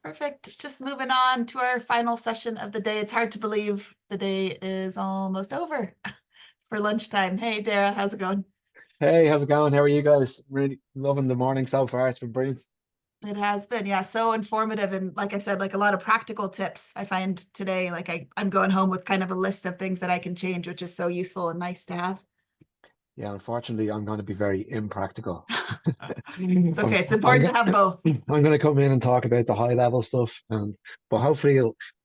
Perfect. Just moving on to our final session of the day. It's hard to believe the day is almost over for lunchtime. Hey, Dara, how's it going? Hey, how's it going? How are you guys? Really loving the morning so far. It's been brilliant. It has been, yeah, so informative. And like I said, like a lot of practical tips I find today. Like I'm going home with kind of a list of things that I can change, which is so useful and nice to have. Yeah, unfortunately, I'm going to be very impractical. It's I'm, okay. It's I'm, important to go- have both. I'm going to come in and talk about the high level stuff, but hopefully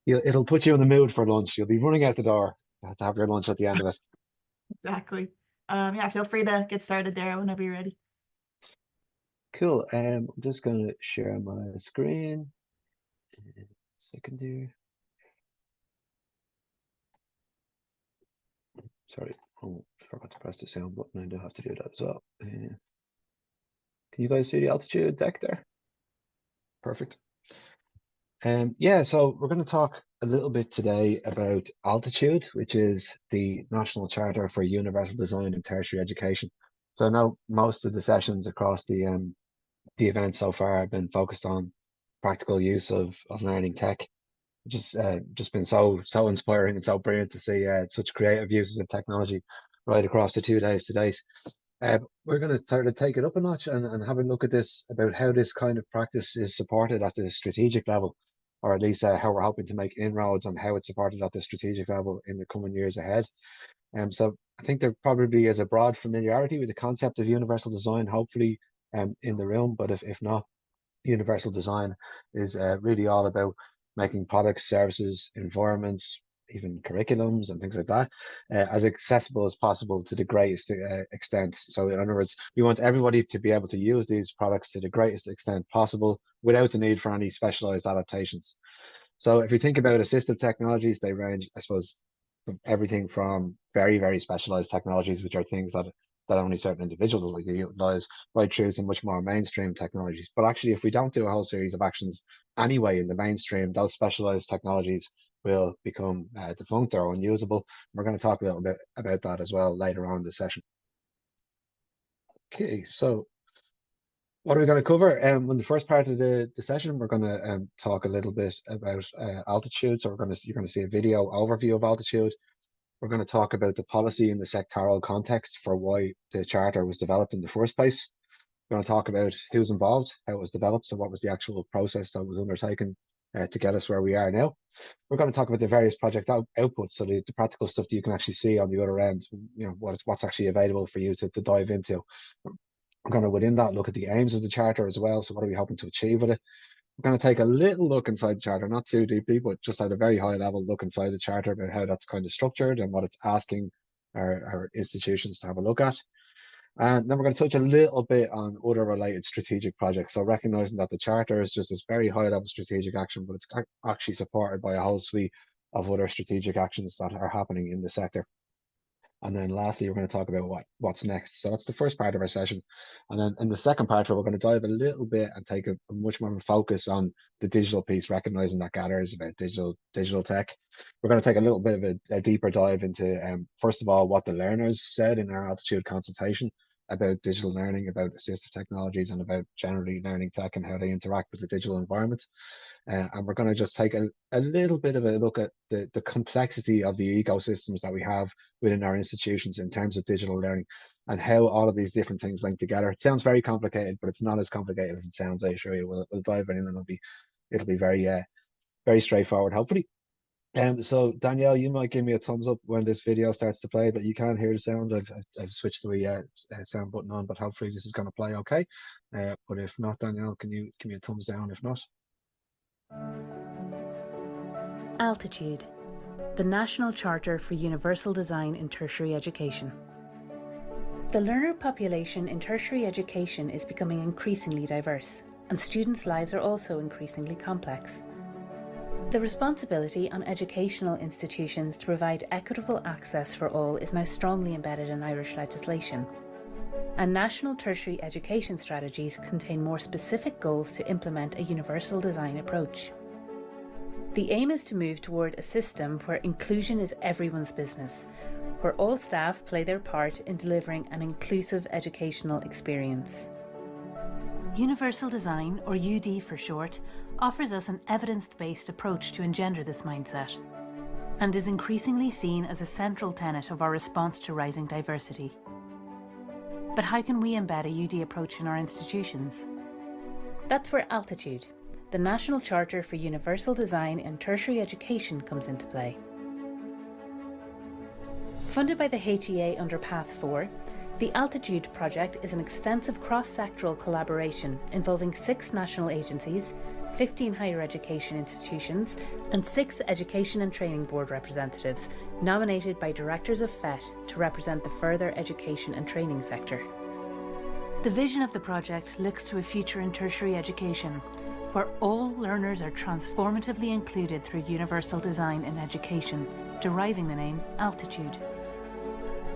it'll put you in the mood for lunch. You'll be running out the door to have your lunch at the end of it. Exactly. Yeah, feel free to get started, Dara, whenever you're ready. Cool. I'm just going to share my screen. Second here. Sorry, oh, forgot to press the sound button. I do have to do that as well. Can you guys see the altitude deck there? Perfect. Yeah, so we're going to talk a little bit today about AltitUDe, which is the National Charter for Universal Design in Tertiary Education. So now most of the sessions across the event so far have been focused on practical use of learning tech, which has just been so inspiring and so brilliant to see such creative uses of technology right across the 2 days to date. We're going to sort of take it up a notch and have a look at this about how this kind of practice is supported at the strategic level, or at least how we're hoping to make inroads on how it's supported at the strategic level in the coming years ahead. So I think there probably is a broad familiarity with the concept of universal design, hopefully in the room, but if not, universal design is really all about making products, services, environments, even curriculums and things like that, as accessible as possible to the greatest extent. So in other words, we want everybody to be able to use these products to the greatest extent possible without the need for any specialized adaptations. So if you think about assistive technologies, they range, I suppose, from everything from very, very specialized technologies, which are things that only certain individuals will utilize, right through to much more mainstream technologies. But actually, if we don't do a whole series of actions anyway in the mainstream, those specialized technologies will become defunct or unusable. We're going to talk a little bit about that as well later on in the session. Okay, so what are we going to cover? In the first part of the session, we're going to talk a little bit about AltitUDe. So you're going to see a video overview of AltitUDe. We're going to talk about the policy in the sectoral context for why the charter was developed in the first place. We're going to talk about who's involved, how it was developed, so what was the actual process that was undertaken to get us where we are now. We're going to talk about the various project outputs, so the practical stuff that you can actually see on the other end, what's actually available for you to dive into. We're going to, within that, look at the aims of the charter as well. So what are we hoping to achieve with it? We're going to take a little look inside the charter, not too deeply, but just at a very high level look inside the charter about how that's kind of structured and what it's asking our institutions to have a look at. And then we're going to touch a little bit on other related strategic projects. So recognizing that the charter is just this very high level strategic action, but it's actually supported by a whole suite of other strategic actions that are happening in the sector. And then lastly, we're going to talk about what's next. So that's the first part of our session. And then in the second part, we're going to dive a little bit and take a much more of a focus on the digital piece, recognizing that gathers about digital tech. We're going to take a little bit of a deeper dive into, first of all, what the learners said in our AltitUDe consultation about digital learning, about assistive technologies, and about generally learning tech and how they interact with the digital environment. And we're going to just take a little bit of a look at the complexity of the ecosystems that we have within our institutions in terms of digital learning and how all of these different things link together. It sounds very complicated, but it's not as complicated as it sounds. I assure you. We'll dive in, and it'll be very straightforward, hopefully. So Danielle, you might give me a thumbs up when this video starts to play that you can hear the sound. I've switched the sound button on, but hopefully this is going to play okay. But if not, Danielle, can you give me a thumbs down if not? AltitUDe, the National Charter for Universal Design in Tertiary Education. The learner population in tertiary education is becoming increasingly diverse, and students' lives are also increasingly complex. The responsibility on educational institutions to provide equitable access for all is now strongly embedded in Irish legislation, and national tertiary education strategies contain more specific goals to implement a universal design approach. The aim is to move toward a system where inclusion is everyone's business, where all staff play their part in delivering an inclusive educational experience. Universal Design, or UD for short, offers us an evidence-based approach to engender this mindset and is increasingly seen as a central tenet of our response to rising diversity. But how can we embed a UD approach in our institutions? That's where AltitUDe, the National Charter for Universal Design in Tertiary Education, comes into play. Funded by the HEA under Path 4, the AltitUDe project is an extensive cross-sectoral collaboration involving 6 national agencies, 15 higher education institutions, and 6 Education and Training Board representatives nominated by directors of FET to represent the further education and training sector. The vision of the project looks to a future in tertiary education, where all learners are transformatively included through universal design in education, deriving the name AltitUDe.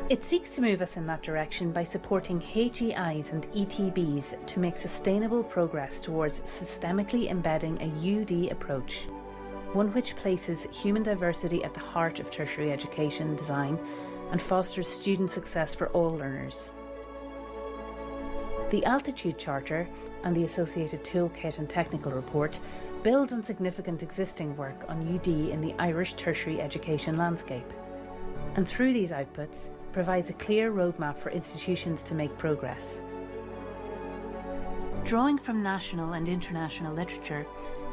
It seeks to move us in that direction by supporting HEIs and ETBs to make sustainable progress towards systemically embedding a UD approach, one which places human diversity at the heart of tertiary education design and fosters student success for all learners. The AltitUDe Charter and the associated toolkit and technical report build on significant existing work on UD in the Irish tertiary education landscape, and through these outputs provides a clear roadmap for institutions to make progress. Drawing from national and international literature,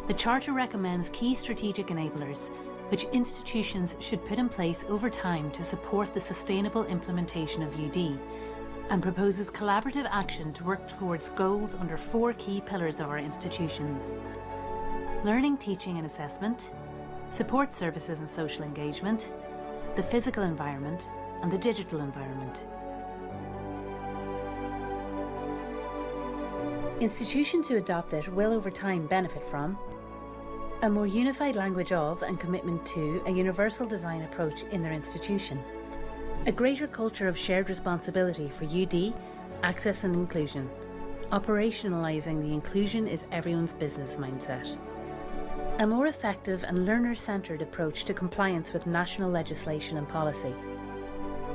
the Charter recommends key strategic enablers which institutions should put in place over time to support the sustainable implementation of UD, and proposes collaborative action to work towards goals under 4 key pillars of our institutions: learning, teaching and assessment, support services and social engagement, the physical environment, and the digital environment. Institutions who adopt it will over time benefit from a more unified language of and commitment to a universal design approach in their institution, a greater culture of shared responsibility for UD, access and inclusion, operationalising the inclusion is everyone's business mindset, a more effective and learner-centred approach to compliance with national legislation and policy,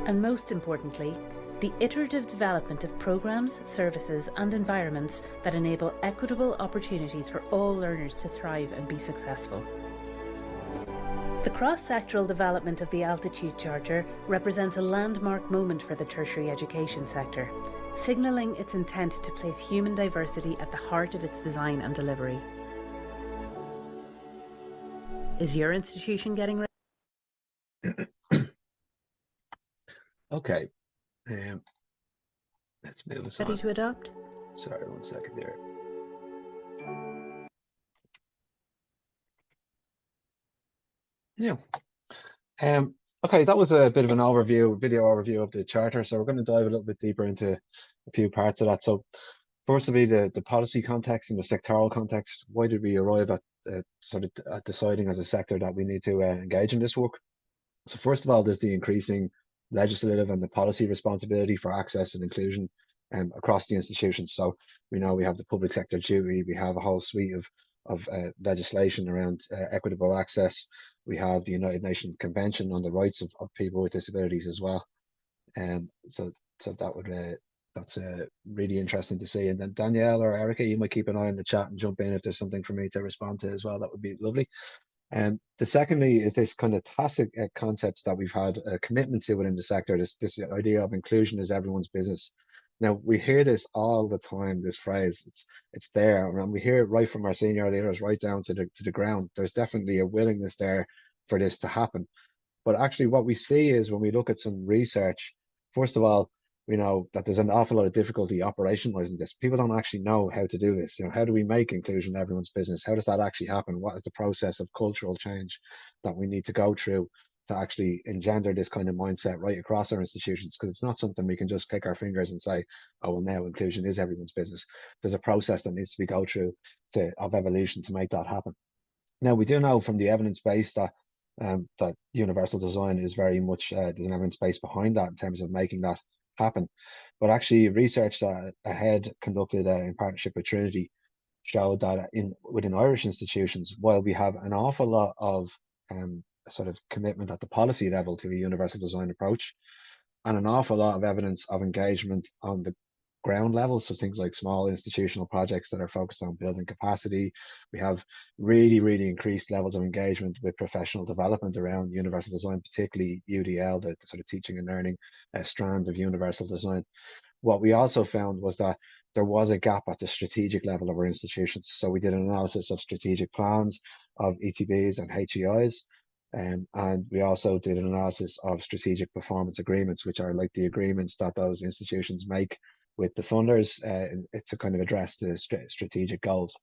and most importantly, the iterative development of programmes, services and environments that enable equitable opportunities for all learners to thrive and be successful. The cross-sectoral development of the AltitUDe Charter represents a landmark moment for the tertiary education sector, signalling its intent to place human diversity at the heart of its design and delivery. Is your institution getting ready? Okay, let's move this Ready on. to adopt? Sorry, 1 second there. Yeah. Okay, that was a bit of an video overview of the charter. So we're going to dive a little bit deeper into a few parts of that. So firstly, the policy context and the sectoral context. Why did we arrive at at deciding as a sector that we need to engage in this work? So first of all, there's the increasing legislative and the policy responsibility for access and inclusion across the institutions. So we know we have the public sector duty, we have a whole suite of legislation around equitable access. We have the United Nations Convention on the Rights of People with Disabilities as well. So that would that's really interesting to see. And then Danielle or Erica, you might keep an eye on the chat and jump in if there's something for me to respond to as well. That would be lovely. The secondly is this kind of tacit concepts that we've had a commitment to within the sector, this idea of inclusion is everyone's business. Now we hear this all the time, this phrase, it's there, and we hear it right from our senior leaders right down to the ground. There's definitely a willingness there for this to happen. But actually what we see is when we look at some research, first of all, we know that there's an awful lot of difficulty operationalizing this. People don't actually know how to do this. How do we make inclusion everyone's business? How does that actually happen? What is the process of cultural change that we need to go through to actually engender this kind of mindset right across our institutions? Because it's not something we can just click our fingers and say, oh, well, now inclusion is everyone's business. There's a process that needs to be go through of evolution to make that happen. Now, we do know from the evidence base that that universal design is very much, there's an evidence base behind that in terms of making that happen. But actually research that AHEAD conducted in partnership with Trinity showed that within Irish institutions, while we have an awful lot of sort of commitment at the policy level to a universal design approach, and an awful lot of evidence of engagement on the ground level, so things like small institutional projects that are focused on building capacity. We have really increased levels of engagement with professional development around universal design, particularly UDL, the sort of teaching and learning strand of universal design. What we also found was that there was a gap at the strategic level of our institutions. So we did an analysis of strategic plans, of ETBs and HEIs, and we also did an analysis of strategic performance agreements, which are like the agreements that those institutions make with the funders to kind of address the strategic goals.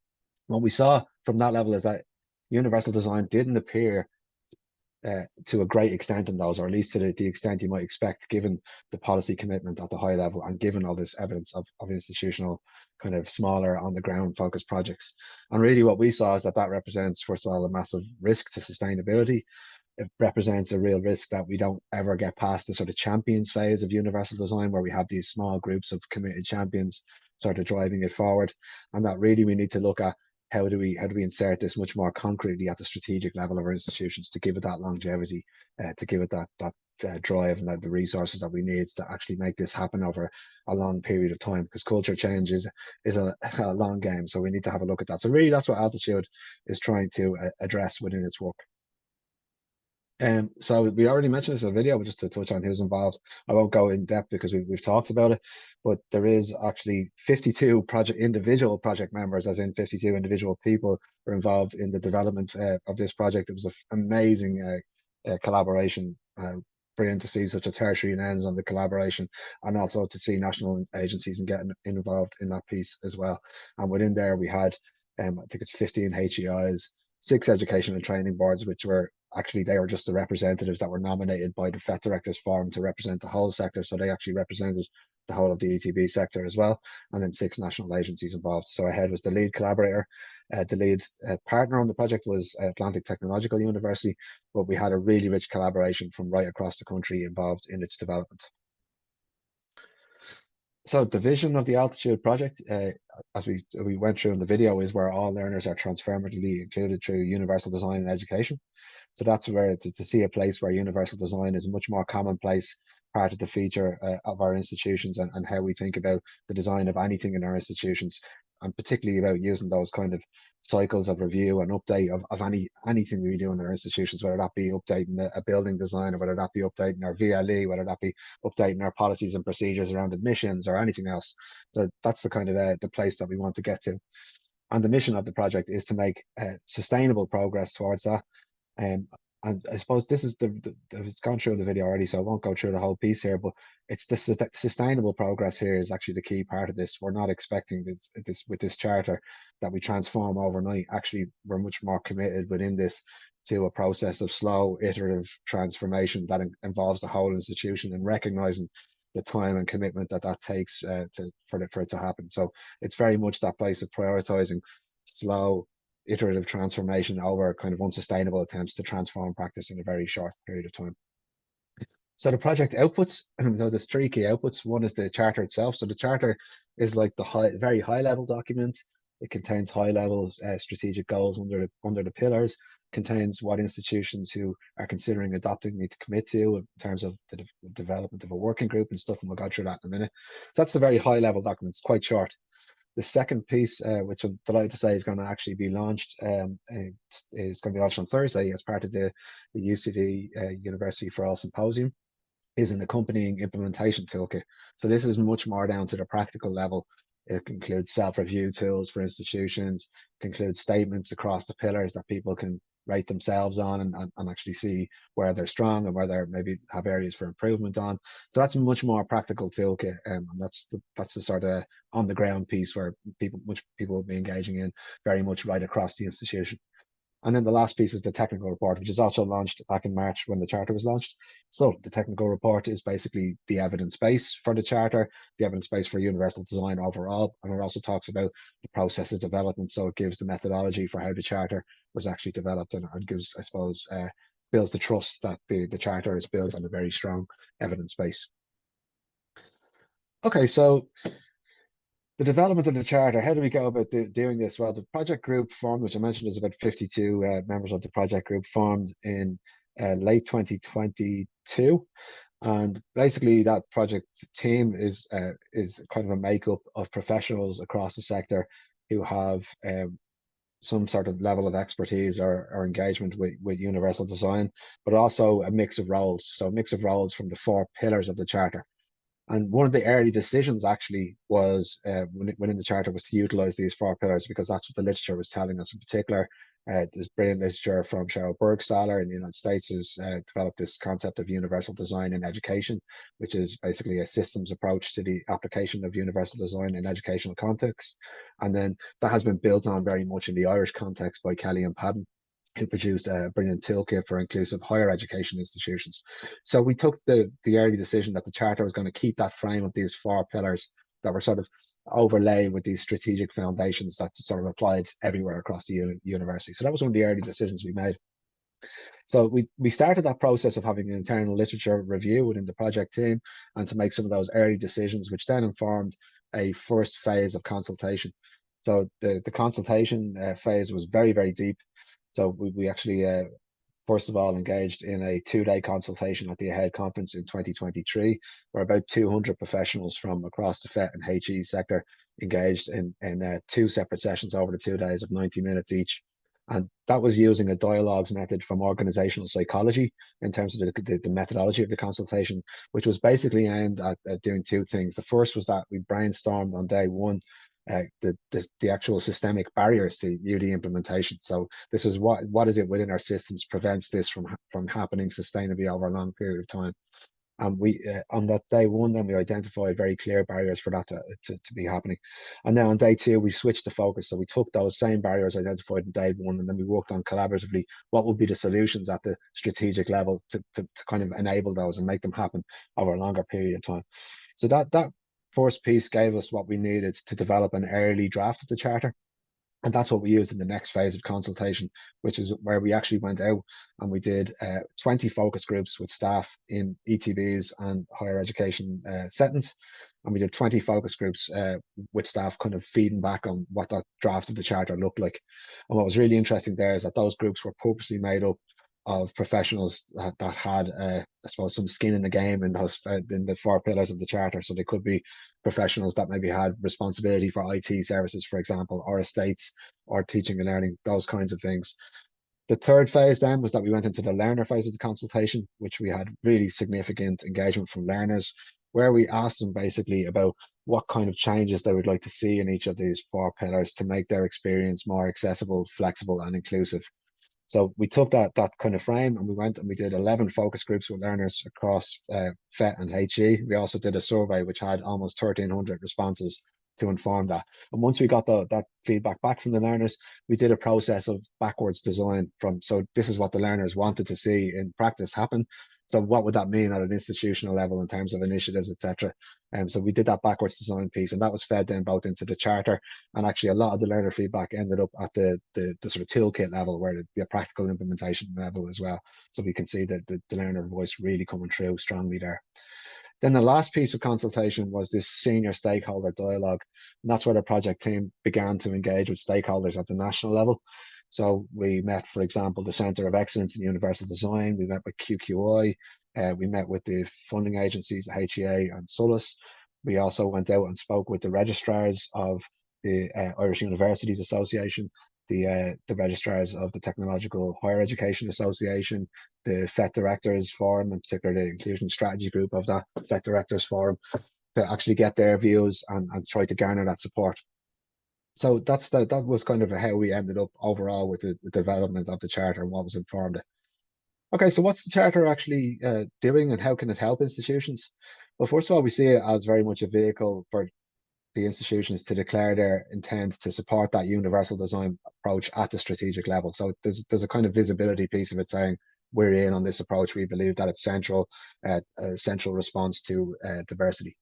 What we saw from that level is that universal design didn't appear to a great extent in those, or at least to the extent you might expect, given the policy commitment at the high level and given all this evidence of institutional kind of smaller on the ground focused projects. And really what we saw is that that represents, first of all, a massive risk to sustainability. It represents a real risk that we don't ever get past the sort of champions phase of universal design, where we have these small groups of committed champions sort of driving it forward. And that really we need to look at how do we insert this much more concretely at the strategic level of our institutions to give it that longevity, to give it that drive and the resources that we need to actually make this happen over a long period of time, because culture change is a long game. So we need to have a look at that. So really that's what AltitUDe is trying to address within its work. So we already mentioned this in a video, but just to touch on who's involved, I won't go in depth because we've talked about it, but there is actually 52 individual project members, as in 52 individual people were involved in the development of this project. It was an amazing collaboration. Brilliant to see such a tertiary lens on the collaboration, and also to see national agencies and getting involved in that piece as well. And within there we had, I think it's 15 HEIs, 6 education and training boards, which were actually, they were just the representatives that were nominated by the FET Directors Forum to represent the whole sector. So they actually represented the whole of the ETB sector as well. And then 6 national agencies involved. So AHEAD was the lead collaborator. The lead partner on the project was Atlantic Technological University, but we had a really rich collaboration from right across the country involved in its development. So the vision of the AltitUDe project, as we went through in the video, is where all learners are transformatively included through universal design and education. So that's where to see a place where universal design is a much more commonplace part of the feature of our institutions, and how we think about the design of anything in our institutions, and particularly about using those kind of cycles of review and update of anything we do in our institutions, whether that be updating a building design, or whether that be updating our VLE, whether that be updating our policies and procedures around admissions or anything else. So that's the kind of the place that we want to get to. And the mission of the project is to make sustainable progress towards that. And I suppose this is it's gone through the video already, so I won't go through the whole piece here, but it's the sustainable progress here is actually the key part of this. We're not expecting this with this charter that we transform overnight. Actually, we're much more committed within this to a process of slow, iterative transformation that involves the whole institution, and recognizing the time and commitment that takes for it to happen. So it's very much that place of prioritizing slow, iterative transformation over kind of unsustainable attempts to transform practice in a very short period of time. So the project outputs, there's 3 key outputs. One is the charter itself. So the charter is like the very high level document. It contains high level strategic goals under the pillars, contains what institutions who are considering adopting need to commit to in terms of the development of a working group and stuff, and we'll go through that in a minute. So that's the very high level document. It's quite short. The second piece, which I'm delighted to say is going to actually be launched, is going to be launched on Thursday as part of the UCD University for All Symposium, is an accompanying implementation toolkit. So this is much more down to the practical level. It includes self-review tools for institutions, it includes statements across the pillars that people can rate themselves on and actually see where they're strong and where they maybe have areas for improvement on. So that's a much more practical toolkit, and that's the sort of on the ground piece where people will be engaging in very much right across the institution. And then the last piece is the technical report, which is also launched back in March when the charter was launched. So the technical report is basically the evidence base for the charter, the evidence base for universal design overall. And it also talks about the process of development. So it gives the methodology for how the charter was actually developed, and gives, I suppose, builds the trust that the charter is built on a very strong evidence base. Okay, so the development of the charter, how do we go about doing this? Well, the project group formed, which I mentioned, is about 52 members of the project group, formed in late 2022. And basically, that project team is kind of a makeup of professionals across the sector who have some sort of level of expertise or engagement with universal design, but also a mix of roles. So a mix of roles from the 4 pillars of the charter. And one of the early decisions actually was within the charter was to utilize these 4 pillars because that's what the literature was telling us. In particular, there's brilliant literature from Sheryl Burgstahler in the United States who's developed this concept of universal design in education, which is basically a systems approach to the application of universal design in educational context. And then that has been built on very much in the Irish context by Kelly and Padden, who produced a brilliant toolkit for inclusive higher education institutions. So we took the early decision that the charter was going to keep that frame of these 4 pillars that were sort of overlaid with these strategic foundations that sort of applied everywhere across the university. So that was one of the early decisions we made. So we started that process of having an internal literature review within the project team and to make some of those early decisions, which then informed a first phase of consultation. So the consultation phase was very, very deep. So we actually first of all engaged in a 2-day consultation at the AHEAD conference in 2023, where about 200 professionals from across the FET and HE sector engaged in 2 separate sessions over the 2 days of 90 minutes each. And that was using a dialogues method from organizational psychology in terms of the methodology of the consultation, which was basically aimed at doing 2 things. The first was that we brainstormed on day 1 the actual systemic barriers to UD implementation. So this is what is it within our systems prevents this from happening sustainably over a long period of time. And we on that day 1, then we identified very clear barriers for that to be happening. And then on day 2, we switched the focus. So we took those same barriers identified in day 1, and then we worked on collaboratively what would be the solutions at the strategic level to kind of enable those and make them happen over a longer period of time. So that first piece gave us what we needed to develop an early draft of the charter. And that's what we used in the next phase of consultation, which is where we actually went out and we did 20 focus groups with staff in ETBs and higher education settings. And we did 20 focus groups with staff kind of feeding back on what that draft of the charter looked like. And what was really interesting there is that those groups were purposely made up of professionals that had, I suppose, some skin in the game in the 4 pillars of the charter. So they could be professionals that maybe had responsibility for IT services, for example, or estates, or teaching and learning, those kinds of things. The third phase then was that we went into the learner phase of the consultation, which we had really significant engagement from learners, where we asked them basically about what kind of changes they would like to see in each of these 4 pillars to make their experience more accessible, flexible, and inclusive. So we took that kind of frame and we went and we did 11 focus groups with learners across FET and HE. We also did a survey which had almost 1,300 responses to inform that. And once we got that feedback back from the learners, we did a process of backwards design so this is what the learners wanted to see in practice happen. So what would that mean at an institutional level in terms of initiatives, etc. So we did that backwards design piece, and that was fed then both into the charter, and actually a lot of the learner feedback ended up at the sort of toolkit level, where the practical implementation level as well. So we can see that the learner voice really coming through strongly there. Then the last piece of consultation was this senior stakeholder dialogue. And that's where the project team began to engage with stakeholders at the national level. So we met, for example, the Centre of Excellence in Universal Design. We met with QQI. We met with the funding agencies, HEA and SOLAS. We also went out and spoke with the registrars of the Irish Universities Association, the registrars of the Technological Higher Education Association, the FET Directors Forum, in particular the Inclusion Strategy Group of that FET Directors Forum, to actually get their views and try to garner that support. So that was kind of how we ended up overall with the development of the charter and what was informed it. Okay, so what's the charter actually doing, and how can it help institutions? Well, first of all, we see it as very much a vehicle for the institutions to declare their intent to support that universal design approach at the strategic level. So there's a kind of visibility piece of it saying we're in on this approach. We believe that it's central, a central response to diversity.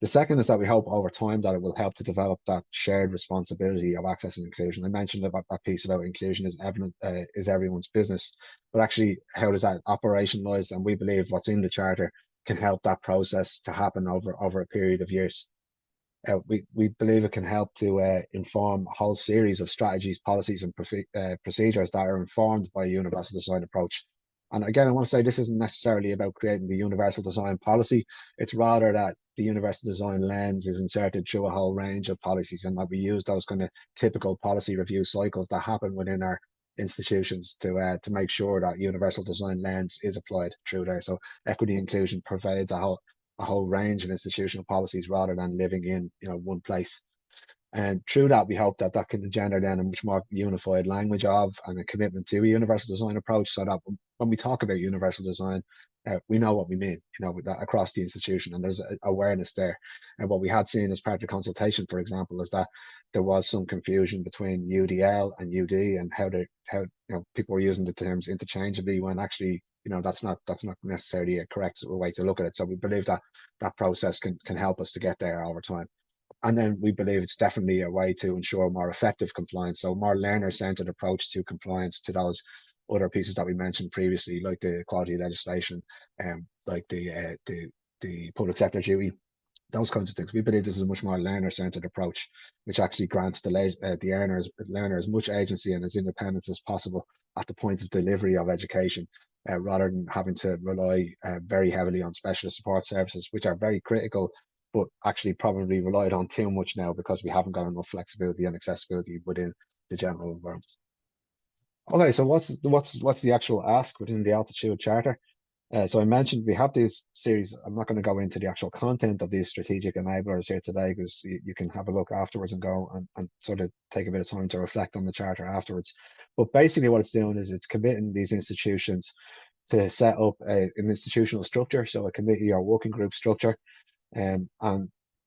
The second is that we hope over time that it will help to develop that shared responsibility of access and inclusion. I mentioned about that piece about inclusion is everyone's business, but actually how does that operationalize? And we believe what's in the charter can help that process to happen over a period of years. We believe it can help to inform a whole series of strategies, policies, and procedures that are informed by a universal design approach. And again, I want to say this isn't necessarily about creating the universal design policy. It's rather that the universal design lens is inserted through a whole range of policies, and that we use those kind of typical policy review cycles that happen within our institutions to make sure that universal design lens is applied through there. So equity inclusion pervades a whole range of institutional policies rather than living in one place. And through that, we hope that that can engender then a much more unified language of and a commitment to a universal design approach, so that when we talk about universal design, we know what we mean, with that across the institution, and there's awareness there. And what we had seen as part of the consultation, for example, is that there was some confusion between UDL and UD, and how people were using the terms interchangeably when actually that's not necessarily a correct way to look at it. So we believe that that process can help us to get there over time. And then we believe it's definitely a way to ensure more effective compliance. So more learner-centered approach to compliance to those other pieces that we mentioned previously, like the quality legislation, like the public sector duty, those kinds of things. We believe this is a much more learner-centered approach, which actually grants the learner as much agency and as independence as possible at the point of delivery of education, rather than having to rely very heavily on specialist support services, which are very critical, but actually probably relied on too much now because we haven't got enough flexibility and accessibility within the general environment. Okay, so what's the actual ask within the AltitUDe Charter? So I mentioned we have these series. I'm not going to go into the actual content of these strategic enablers here today, because you can have a look afterwards and go and sort of take a bit of time to reflect on the charter afterwards. But basically what it's doing is it's committing these institutions to set up an institutional structure, so a committee or working group structure. And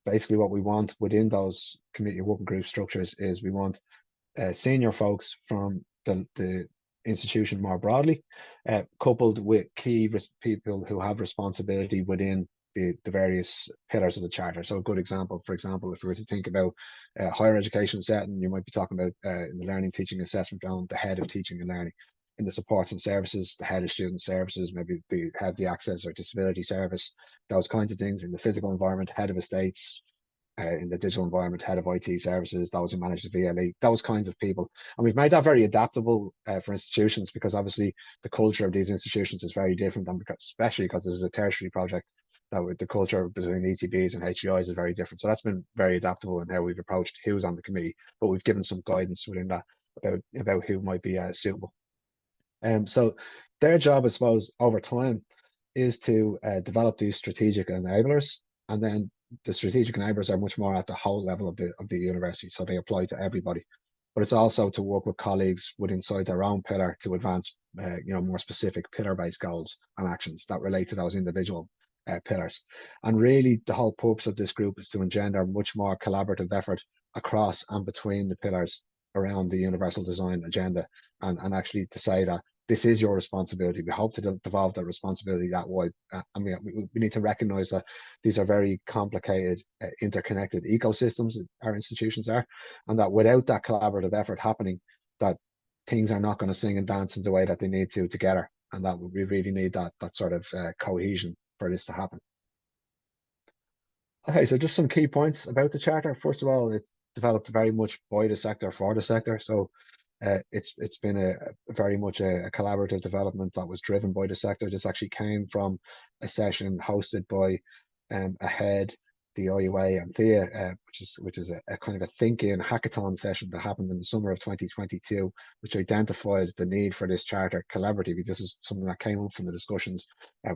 basically what we want within those committee working group structures is we want senior folks from the institution more broadly, coupled with key people who have responsibility within the various pillars of the charter. So a good example, for example, if we were to think about higher education setting, you might be talking about in the learning, teaching, assessment round, the head of teaching and learning. In the supports and services, the head of student services, maybe the head of the access or disability service, those kinds of things. In the physical environment, head of estates. In the digital environment, head of IT services, those who manage the VLE, those kinds of people. And we've made that very adaptable for institutions, because obviously the culture of these institutions is very different, and especially because this is a tertiary project, that with the culture between ETBs and HEIs is very different. So that's been very adaptable in how we've approached who's on the committee, but we've given some guidance within that about who might be suitable. So their job, I suppose, over time is to develop these strategic enablers, and then the strategic enablers are much more at the whole level of the university, so they apply to everybody. But it's also to work with colleagues inside their own pillar to advance, more specific pillar-based goals and actions that relate to those individual pillars. And really, the whole purpose of this group is to engender much more collaborative effort across and between the pillars around the universal design agenda, and actually to say that this is your responsibility. We hope to devolve that responsibility that way. And we need to recognize that these are very complicated, interconnected ecosystems our institutions are, and that without that collaborative effort happening, that things are not going to sing and dance in the way that they need to together, and that we really need that sort of cohesion for this to happen. Okay, so just some key points about the charter. First of all, it's developed very much by the sector for the sector. So it's been a very much a collaborative development that was driven by the sector. This actually came from a session hosted by AHEAD, the IUA, and THEA, which is a kind of a think-in hackathon session that happened in the summer of 2022, which identified the need for this charter collaboratively. This is something that came up from the discussions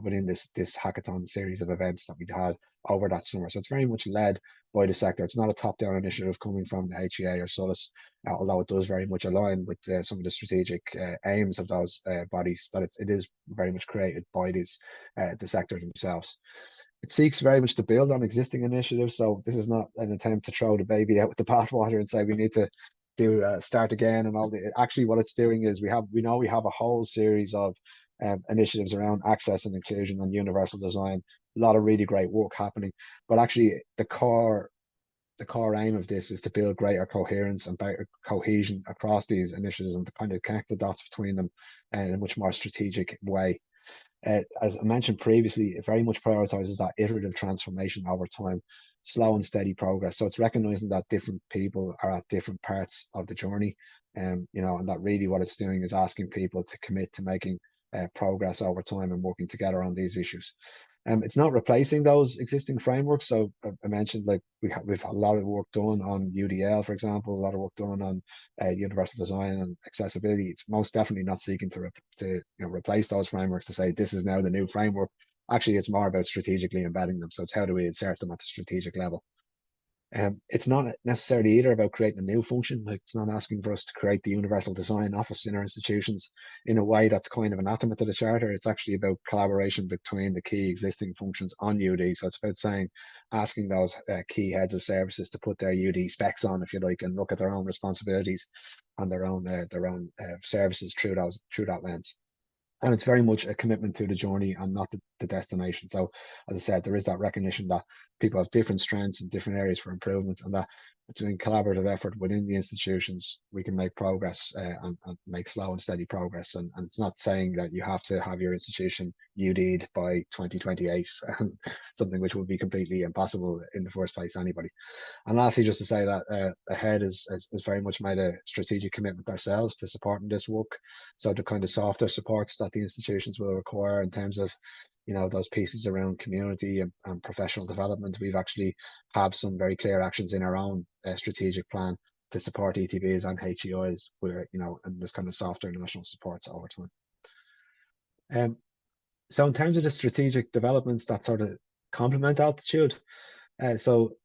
within this hackathon series of events that we had over that summer. So it's very much led by the sector. It's not a top-down initiative coming from the HEA or SOLAS, although it does very much align with some of the strategic aims of those bodies, that it is very much created by the sector themselves. It seeks very much to build on existing initiatives. So this is not an attempt to throw the baby out with the bathwater and say we need to start again and all the. Actually, what it's doing is we know we have a whole series of initiatives around access and inclusion and universal design. A lot of really great work happening, but actually the core aim of this is to build greater coherence and better cohesion across these initiatives, and to kind of connect the dots between them in a much more strategic way. As I mentioned previously, it very much prioritizes that iterative transformation over time, slow and steady progress. So it's recognizing that different people are at different parts of the journey, and that really what it's doing is asking people to commit to making progress over time and working together on these issues. It's not replacing those existing frameworks. So I mentioned, like, we've had a lot of work done on UDL, for example, a lot of work done on universal design and accessibility. It's most definitely not seeking to replace those frameworks to say this is now the new framework. Actually, it's more about strategically embedding them. So it's how do we insert them at the strategic level. It's not necessarily either about creating a new function. Like, it's not asking for us to create the universal design office in our institutions in a way that's kind of anathema to the charter. It's actually about collaboration between the key existing functions on UD. So it's about asking those key heads of services to put their UD specs on, if you like, and look at their own responsibilities and their own services through that lens. And it's very much a commitment to the journey and not the destination. So, as I said, there is that recognition that people have different strengths and different areas for improvement, and that between collaborative effort within the institutions, we can make progress and make slow and steady progress. And it's not saying that you have to have your institution UD'd by 2028, something which would be completely impossible in the first place, anybody. And lastly, just to say that AHEAD is very much made a strategic commitment ourselves to supporting this work. So the kind of softer supports that the institutions will require in terms of, those pieces around community and professional development, we've actually have some very clear actions in our own strategic plan to support ETBs and HEIs, where, and this kind of softer national supports over time. So in terms of the strategic developments that sort of complement AltitUDe, so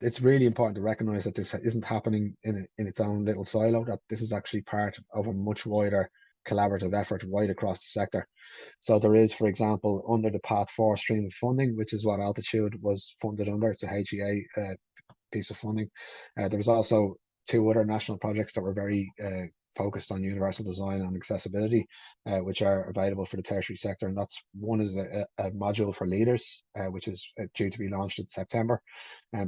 it's really important to recognize that this isn't happening in its own little silo, that this is actually part of a much wider collaborative effort right across the sector. So there is, for example, under the Path 4 stream of funding, which is what AltitUDe was funded under, it's a HEA piece of funding. There was also 2 other national projects that were very focused on universal design and accessibility, which are available for the tertiary sector. And that's one is a module for leaders, which is due to be launched in September.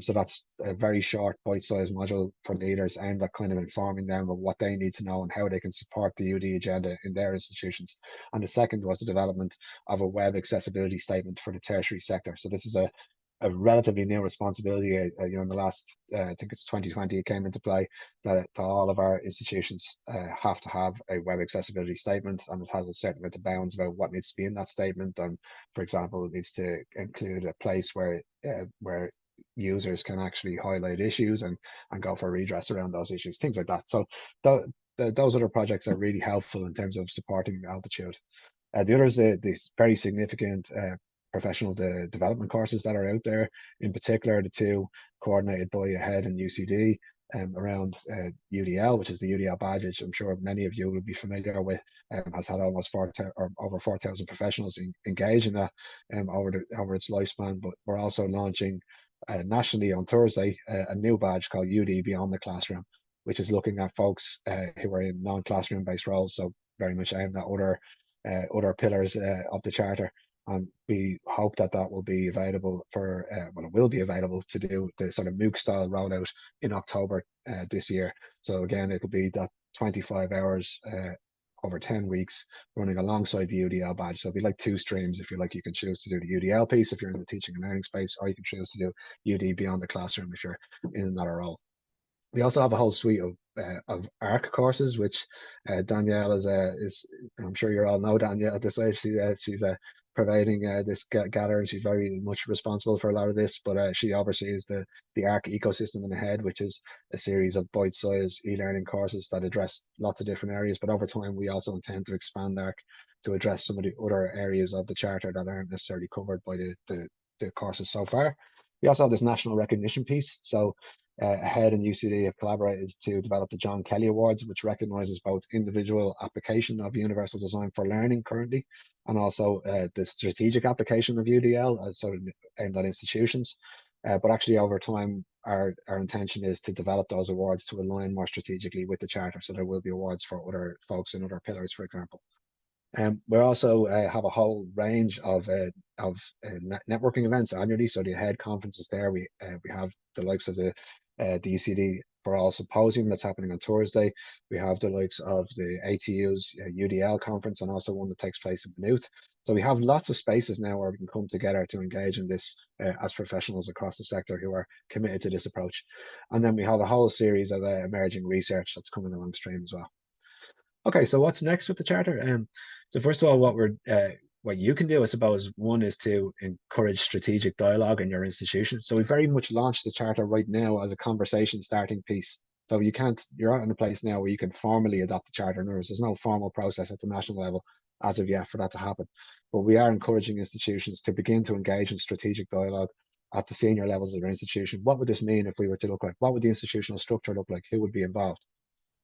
So that's a very short, bite-sized module for leaders aimed at kind of informing them of what they need to know and how they can support the UD agenda in their institutions. And the second was the development of a web accessibility statement for the tertiary sector. So this is a relatively new responsibility. In the last, I think it's 2020, it came into play that all of our institutions have to have a web accessibility statement, and it has a certain amount of bounds about what needs to be in that statement. And, for example, it needs to include a place where users can actually highlight issues and go for redress around those issues, things like that. So those other projects are really helpful in terms of supporting AltitUDe. The others, these very significant professional development courses that are out there, in particular the 2 coordinated by AHEAD and UCD around UDL, which is the UDL badge, which I'm sure many of you will be familiar with, has had almost over 4,000 professionals engage in that over its lifespan. But we're also launching nationally on Thursday a new badge called UD Beyond the Classroom, which is looking at folks who are in non-classroom based roles, so very much aimed at other pillars of the charter. And we hope that will be available for, it will be available to do the sort of MOOC style rollout in October this year. So again, it'll be that 25 hours over 10 weeks running alongside the UDL badge. So it'll be like 2 streams, if you like. You can choose to do the UDL piece if you're in the teaching and learning space, or you can choose to do UD Beyond the Classroom if you're in another role. We also have a whole suite of ARC courses, which Danielle is I'm sure you all know Danielle at this way. She's providing this gather, and she's very much responsible for a lot of this. But she oversees the ARC ecosystem in AHEAD, which is a series of bite-sized e-learning courses that address lots of different areas. But over time, we also intend to expand ARC to address some of the other areas of the charter that aren't necessarily covered by the courses so far. We also have this national recognition piece. So AHEAD and UCD have collaborated to develop the John Kelly Awards, which recognises both individual application of universal design for learning currently, and also the strategic application of UDL as sort of aimed at institutions. But actually, over time, our intention is to develop those awards to align more strategically with the charter. So there will be awards for other folks in other pillars, for example. We also have a whole range of networking events annually. So the AHEAD conference is there. We have the likes of the UCD for All Symposium that's happening on Thursday. We have the likes of the ATU's UDL conference, and also one that takes place in Maynooth. So we have lots of spaces now where we can come together to engage in this as professionals across the sector who are committed to this approach. And then we have a whole series of emerging research that's coming along stream as well. Okay, so what's next with the charter? So first of all, what you can do, I suppose, one is to encourage strategic dialogue in your institution. So we very much launched the charter right now as a conversation starting piece. So you're not in a place now where you can formally adopt the charter. In other words, there's no formal process at the national level as of yet for that to happen. But we are encouraging institutions to begin to engage in strategic dialogue at the senior levels of their institution. What would this mean if we were to look like? What would the institutional structure look like? Who would be involved?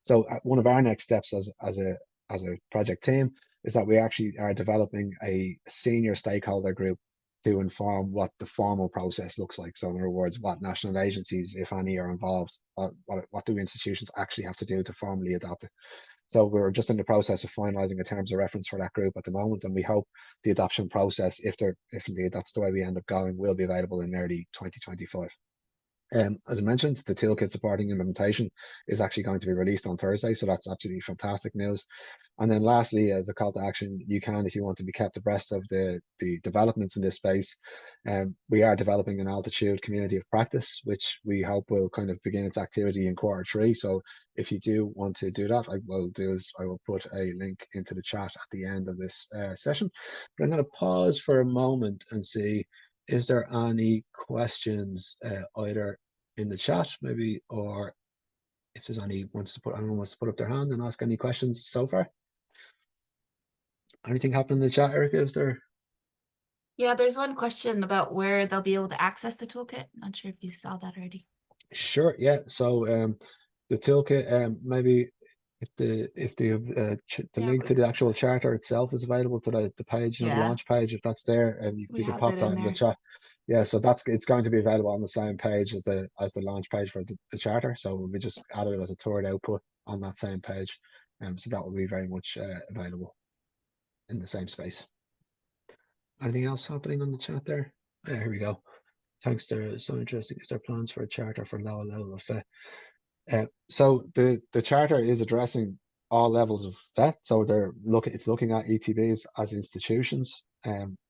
So one of our next steps as a project team is that we actually are developing a senior stakeholder group to inform what the formal process looks like. So in other words, what national agencies, if any, are involved, what do institutions actually have to do to formally adopt it. So we're just in the process of finalising the terms of reference for that group at the moment, and we hope the adoption process, if indeed that's the way we end up going, will be available in early 2025. As I mentioned, the toolkit supporting implementation is actually going to be released on Thursday, so that's absolutely fantastic news. And then lastly, as a call to action, you can, if you want to be kept abreast of the developments in this space, we are developing an AltitUDe community of practice, which we hope will kind of begin its activity in Q3. So if you do want to do that, I will put a link into the chat at the end of this session. But I'm going to pause for a moment and see, is there any questions either in the chat maybe, or if there's anyone wants to put up their hand and ask any questions so far? Anything happen in the chat, Erica? Is there? Yeah, there's one question about where they'll be able to access the toolkit. Not sure if you saw that already. Sure, yeah. So the toolkit, maybe if the link to the actual charter itself is available to the page, the launch page, if that's there, and if you could pop that in the chat. Yeah, so it's going to be available on the same page as the launch page for the charter. So we just added it as a third output on that same page. So that will be very much available in the same space. Anything else happening on the chat there? Yeah, here we go. Thanks, there. So interesting. Is there plans for a charter for lower level of FE? So the charter is addressing all levels of FE. So it's looking at ETBs as institutions.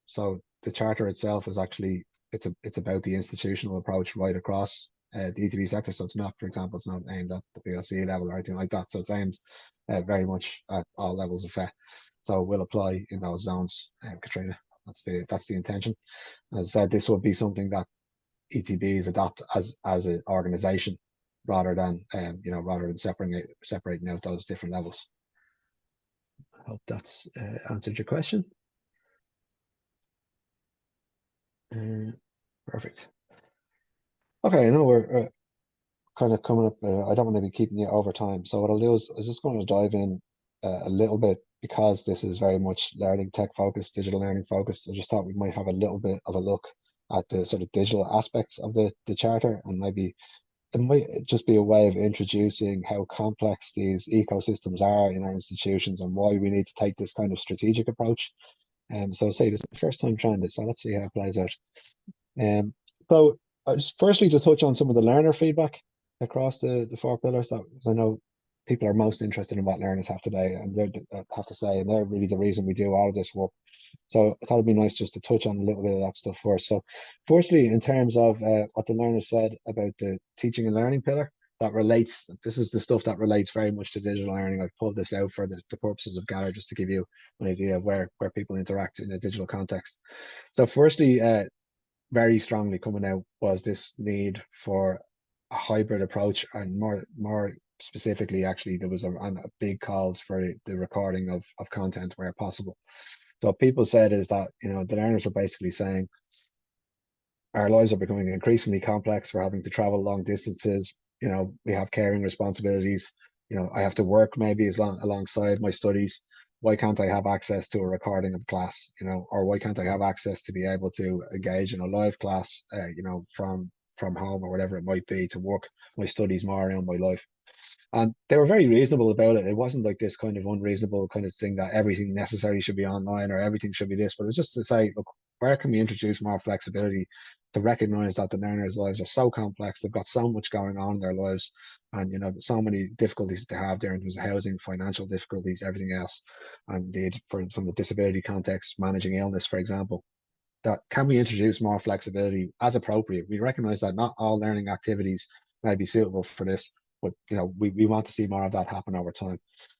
So the charter itself is actually it's about the institutional approach right across the ETB sector. So it's not, for example, it's not aimed at the PLC level or anything like that. So it's aimed very much at all levels of FE. So will apply in those zones, Katrina. That's the intention. As I said, this will be something that ETBs adopt as an organization rather than separating out those different levels. I hope that's answered your question. Perfect. Okay, I know we're kind of coming up. I don't want to be keeping you over time, so what I'll do is I'm just going to dive in a little bit, because this is very much learning tech focused, digital learning focused. I just thought we might have a little bit of a look at the sort of digital aspects of the charter, and maybe it might just be a way of introducing how complex these ecosystems are in our institutions and why we need to take this kind of strategic approach. And so say this is the first time trying this, so let's see how it plays out. So firstly, to touch on some of the learner feedback across the four pillars, that, because I know people are most interested in what learners have today, and they're really the reason we do all of this work. So I thought it'd be nice just to touch on a little bit of that stuff first. So firstly, in terms of what the learner said about the teaching and learning pillar, this is the stuff that relates very much to digital learning. I've pulled this out for the purposes of Gather, just to give you an idea of where people interact in a digital context. So firstly, very strongly coming out was this need for a hybrid approach, and more specifically, actually, there was a big calls for the recording of content where possible. So what people said is that, the learners were basically saying, our lives are becoming increasingly complex. We're having to travel long distances. We have caring responsibilities. I have to work maybe alongside my studies. Why can't I have access to a recording of class? Or why can't I have access to be able to engage in a live class? From home or whatever it might be, to work my studies more around my life. And they were very reasonable about it. It wasn't like this kind of unreasonable kind of thing that everything necessary should be online or everything should be this, but it was just to say, look, where can we introduce more flexibility to recognize that the learners' lives are so complex, they've got so much going on in their lives, and so many difficulties they have there in terms of housing, financial difficulties, everything else, and indeed from the disability context, managing illness, for example. That can we introduce more flexibility as appropriate? We recognize that not all learning activities may be suitable for this, but we want to see more of that happen over time.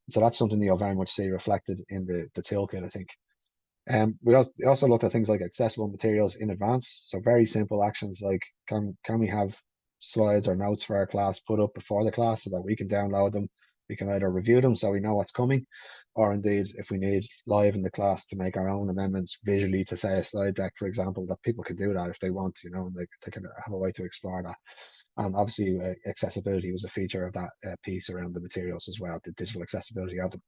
So that's something you'll very much see reflected in the toolkit, I think. We also looked at things like accessible materials in advance. So very simple actions like can we have slides or notes for our class put up before the class so that we can download them. We can either review them so we know what's coming, or indeed if we need live in the class to make our own amendments visually to say a slide deck, for example, that people can do that if they want, and they can have a way to explore that. And obviously accessibility was a feature of that piece around the materials as well, the digital accessibility of them.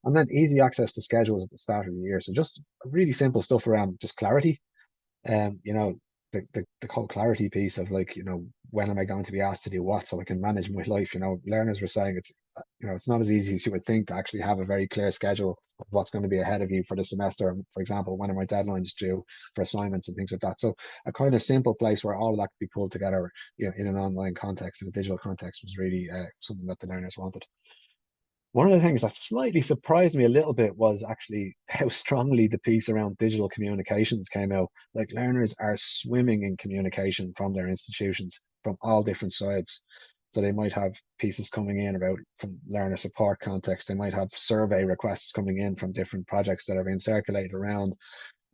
And then easy access to schedules at the start of the year. So just really simple stuff around just clarity. The whole clarity piece of like, when am I going to be asked to do what so I can manage my life? Learners were saying it's not as easy as you would think to actually have a very clear schedule of what's going to be ahead of you for the semester. For example, when are my deadlines due for assignments and things like that. So a kind of simple place where all of that could be pulled together, in an online context, in a digital context, was really something that the learners wanted. One of the things that slightly surprised me a little bit was actually how strongly the piece around digital communications came out. Like, learners are swimming in communication from their institutions from all different sides. So they might have pieces coming in about from learner support context. They might have survey requests coming in from different projects that are being circulated around.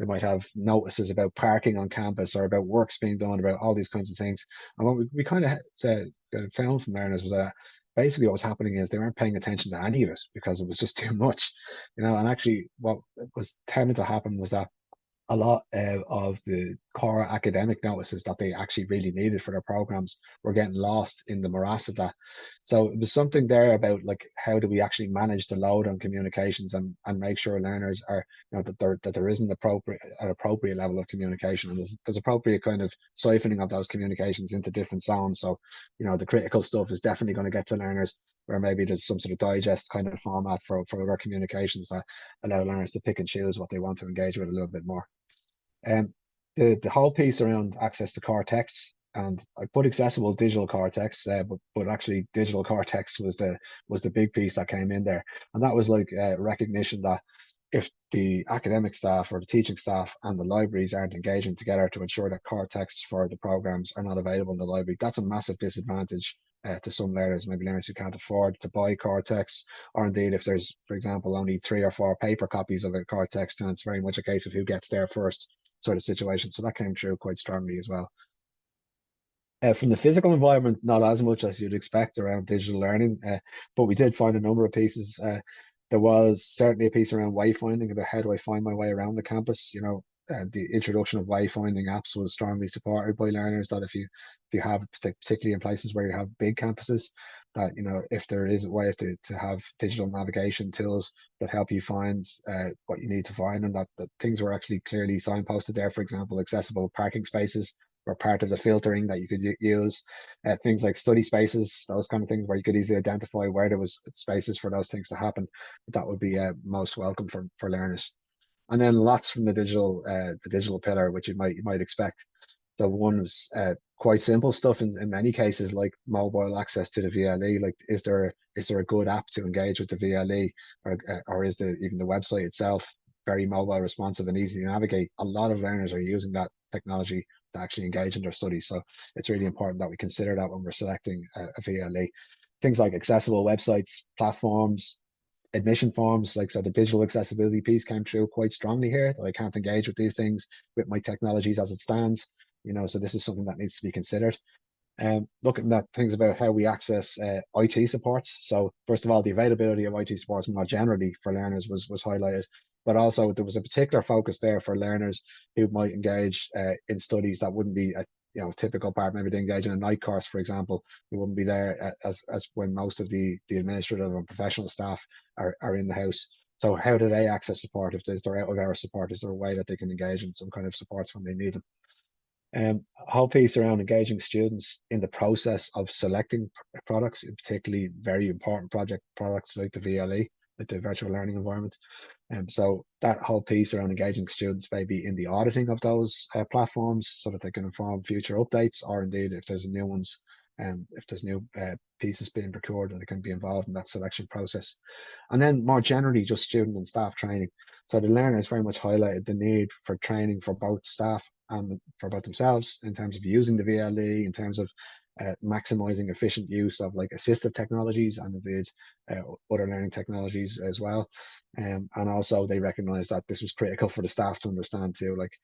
They might have notices about parking on campus or about works being done, about all these kinds of things. And what we kind of found from learners was that basically what was happening is they weren't paying attention to any of it because it was just too much, and actually what was tending to happen was that a lot of the core academic notices that they actually really needed for their programs were getting lost in the morass of that. So it was something there about like, how do we actually manage the load on communications and make sure learners are, that there is an appropriate level of communication, and there's appropriate kind of siphoning of those communications into different zones. So the critical stuff is definitely going to get to learners, where maybe there's some sort of digest kind of format for other communications that allow learners to pick and choose what they want to engage with a little bit more. The whole piece around access to core texts, and I put accessible digital core texts, but actually digital core text was the big piece that came in there, and that was like recognition that if the academic staff or the teaching staff and the libraries aren't engaging together to ensure that core texts for the programs are not available in the library, that's a massive disadvantage to some learners, maybe learners who can't afford to buy core texts, or indeed if there's, for example, only 3 or 4 paper copies of a core text, and it's very much a case of who gets there first sort of situation. So that came through quite strongly as well. From the physical environment, not as much as you'd expect around digital learning, but we did find a number of pieces. There was certainly a piece around wayfinding, about how do I find my way around the campus. The introduction of wayfinding apps was strongly supported by learners, that if you have, particularly in places where you have big campuses, that if there is a way to have digital navigation tools that help you find what you need to find, and that things were actually clearly signposted there. For example, accessible parking spaces were part of the filtering that you could use. Things like study spaces, those kind of things, where you could easily identify where there was spaces for those things to happen. That would be most welcome for learners. And then lots from the digital pillar, which you might expect. So one was quite simple stuff in many cases, like mobile access to the VLE. Like, is there a good app to engage with the VLE, or is even the website itself very mobile responsive and easy to navigate? A lot of learners are using that technology to actually engage in their studies. So it's really important that we consider that when we're selecting a VLE. Things like accessible websites, platforms, admission forms, like, so the digital accessibility piece came through quite strongly here, that I can't engage with these things with my technologies as it stands. So this is something that needs to be considered. Looking at things about how we access IT supports. So first of all, the availability of IT supports more generally for learners was highlighted, but also there was a particular focus there for learners who might engage in studies that wouldn't be a typical part. Maybe they engage in a night course, for example, who wouldn't be there as when most of the administrative and professional staff are in the house. So how do they access support? If they're out of our support, is there a way that they can engage in some kind of supports when they need them? A whole piece around engaging students in the process of selecting products, particularly very important products like the VLE, like the virtual learning environment. So that whole piece around engaging students maybe in the auditing of those platforms, so that they can inform future updates, or indeed if there's new ones, if there's new pieces being procured, that they can be involved in that selection process. And then more generally, just student and staff training. So the learners very much highlighted the need for training for both staff and for both themselves, in terms of using the VLE, in terms of maximizing efficient use of like assistive technologies and indeed other learning technologies as well. And also they recognized that this was critical for the staff to understand too. Like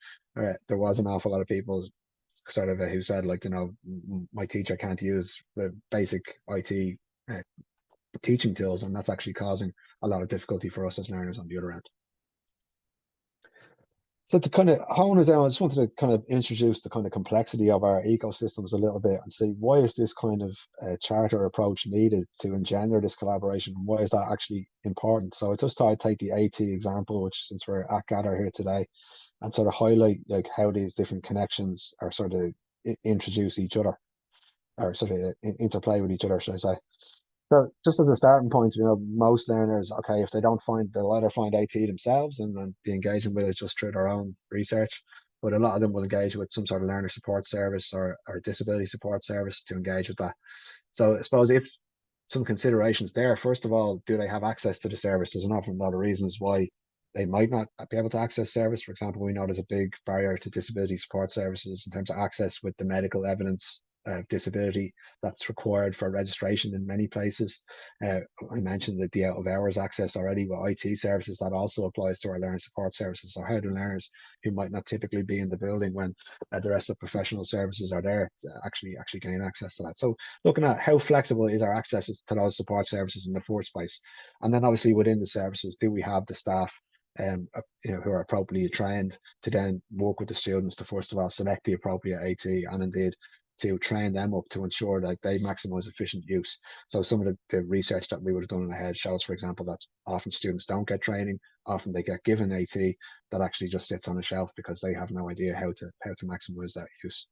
there was an awful lot of people sort of who said, like, you know, my teacher can't use the basic IT teaching tools, and that's actually causing a lot of difficulty for us as learners on the other end. So to kind of hone it down, I just wanted to kind of introduce the kind of complexity of our ecosystems a little bit and see why is this kind of charter approach needed to engender this collaboration, and why is that actually important? So I just thought I'd take the AT example, which since we're at Gather here today, and sort of highlight like how these different connections are sort of introduce each other, or sort of interplay with each other, should I say. So just as a starting point, you know, most learners, okay, if they don't find, they'll either find AT themselves and be engaging with it just through their own research, but a lot of them will engage with some sort of learner support service or disability support service to engage with that. So I suppose if some considerations there, first of all, do they have access to the service? There's an awful lot of reasons why they might not be able to access service. For example, we know there's a big barrier to disability support services in terms of access with the medical evidence disability that's required for registration in many places. I mentioned that the out of hours access already with IT services, that also applies to our learning support services. So how do learners who might not typically be in the building when the rest of professional services are there to actually gain access to that? So looking at how flexible is our access to those support services in the first place, and then obviously within the services, do we have the staff you know, who are appropriately trained to then work with the students to first of all select the appropriate AT, and indeed to train them up to ensure that they maximize efficient use. So some of the research that we would have done in ahead shows, for example, that often students don't get training, often they get given AT that actually just sits on a shelf because they have no idea how to maximize that use.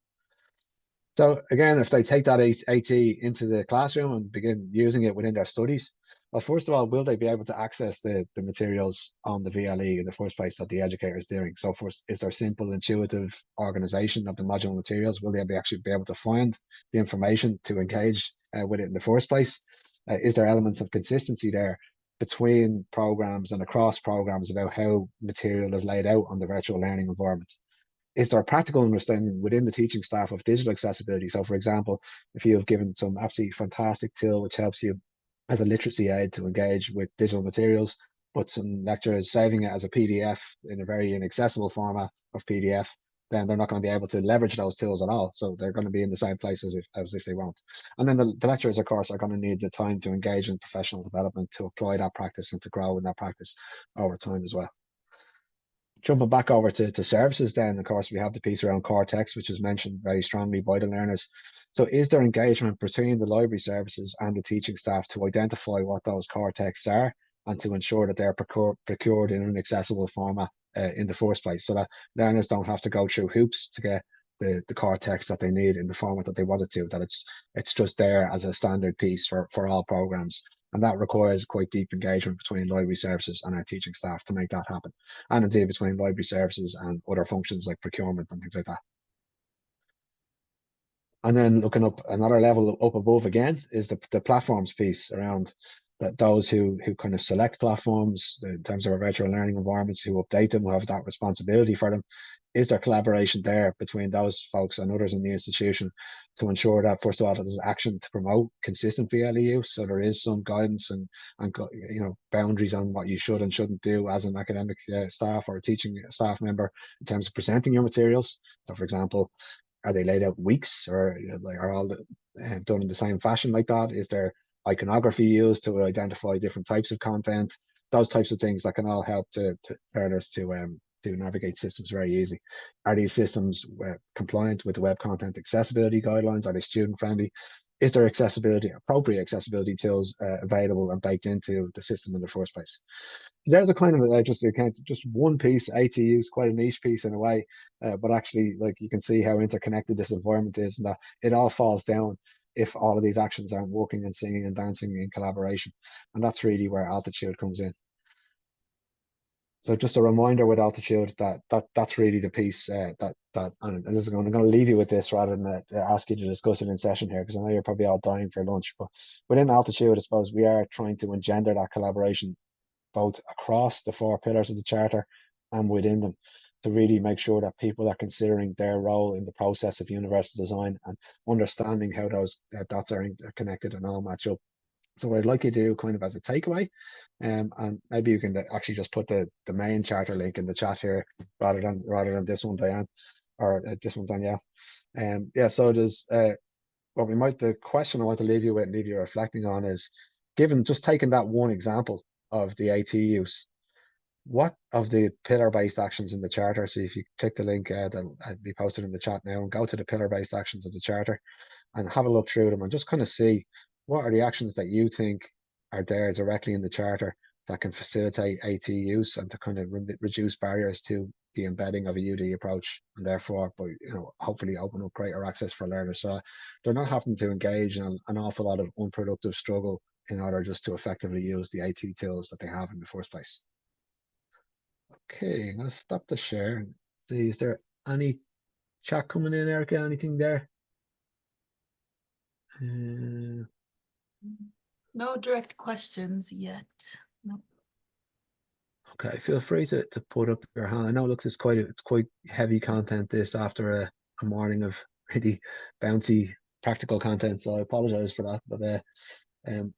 So again, if they take that AT into the classroom and begin using it within their studies, well, first of all, will they be able to access the materials on the VLE in the first place that the educator is doing? So first, is there simple, intuitive organization of the module materials? Will they actually be able to find the information to engage with it in the first place? Is there elements of consistency there between programs and across programs about how material is laid out on the virtual learning environment? Is there a practical understanding within the teaching staff of digital accessibility? So for example, if you have given some absolutely fantastic tool which helps you as a literacy aid to engage with digital materials, but some lecturers saving it as a PDF in a very inaccessible format of PDF, then they're not going to be able to leverage those tools at all. So they're going to be in the same place as if they won't. And then the lecturers, of course, are going to need the time to engage in professional development, to apply that practice and to grow in that practice over time as well. Jumping back over to services then, of course, we have the piece around core text, which is mentioned very strongly by the learners. So is there engagement between the library services and the teaching staff to identify what those core texts are and to ensure that they're procured in an accessible format in the first place, so that learners don't have to go through hoops to get the core text that they need in the format that they want it to, that it's just there as a standard piece for all programs. And that requires quite deep engagement between library services and our teaching staff to make that happen. And indeed between library services and other functions like procurement and things like that. And then looking up another level up above again is the platforms piece around that those who kind of select platforms in terms of our virtual learning environments, who update them, who have that responsibility for them. Is there collaboration there between those folks and others in the institution to ensure that, first of all, that there's action to promote consistent VLE use, so there is some guidance and you know, boundaries on what you should and shouldn't do as an academic staff or a teaching staff member in terms of presenting your materials. So, for example, are they laid out weeks, or like are all done in the same fashion like that? Is there iconography used to identify different types of content? Those types of things that can all help to learners to navigate systems very easy. Are these systems compliant with the Web Content Accessibility Guidelines? Are they student friendly? Is there appropriate accessibility tools available and baked into the system in the first place? There's a kind of just one piece. AT is quite a niche piece in a way, but actually, like, you can see how interconnected this environment is, and that it all falls down if all of these actions aren't working and singing and dancing in collaboration. And that's really where AltitUDe comes in. So just a reminder with AltitUDe that's really the piece and I'm going to leave you with this rather than ask you to discuss it in session here, because I know you're probably all dying for lunch. But within AltitUDe, I suppose we are trying to engender that collaboration both across the 4 pillars of the charter and within them. to really make sure that people are considering their role in the process of universal design and understanding how those dots are connected and all match up. So what I'd like you to do kind of as a takeaway, and maybe you can actually just put the main charter link in the chat here rather than this one, Diane, or this one, Danielle. Yeah, so there's the question I want to leave you with and leave you reflecting on is, given just taking that one example of the AT use, what of the pillar-based actions in the charter, so if you click the link that'll be posted in the chat now and go to the pillar-based actions of the charter and have a look through them and just kind of see what are the actions that you think are there directly in the charter that can facilitate AT use and to kind of reduce barriers to the embedding of a UD approach, and therefore, but hopefully open up greater access for learners, so they're not having to engage in an awful lot of unproductive struggle in order just to effectively use the AT tools that they have in the first place. Okay, I'm going to stop the share and see, is there any chat coming in, Erica? Anything there? No direct questions yet. Nope. Okay, feel free to put up your hand. I know it looks it's quite heavy content this after a morning of really bouncy practical content, so I apologize for that. But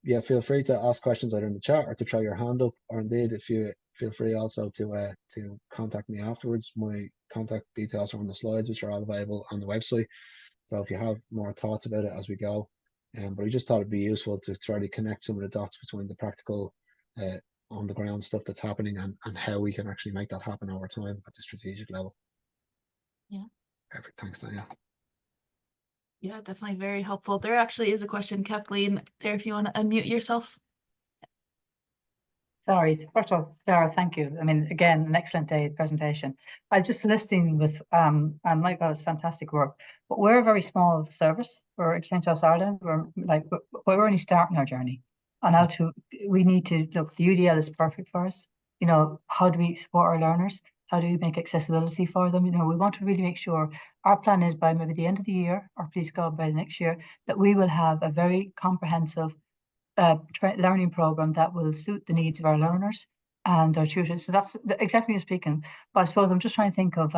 yeah, feel free to ask questions either in the chat or to try your hand up, or indeed if you feel free also to contact me afterwards. My contact details are on the slides, which are all available on the website. So if you have more thoughts about it as we go, but I just thought it'd be useful to try to connect some of the dots between the practical on the ground stuff that's happening and how we can actually make that happen over time at the strategic level. Yeah. Perfect. Thanks, Danielle. Yeah, definitely very helpful. There actually is a question, Kathleen, there if you want to unmute yourself. Sorry, first of all, Sarah, thank you. I mean, again, an excellent day presentation. I'm just listening with, and my God, it's fantastic work. But we're a very small service. We're Exchange House Ireland. We're only starting our journey. And we need to look, the UDL is perfect for us. How do we support our learners? How do we make accessibility for them? We want to really make sure our plan is by maybe the end of the year, or please God, by the next year, that we will have a very comprehensive learning program that will suit the needs of our learners and our tutors. So that's exactly what you're speaking. But I suppose I'm just trying to think of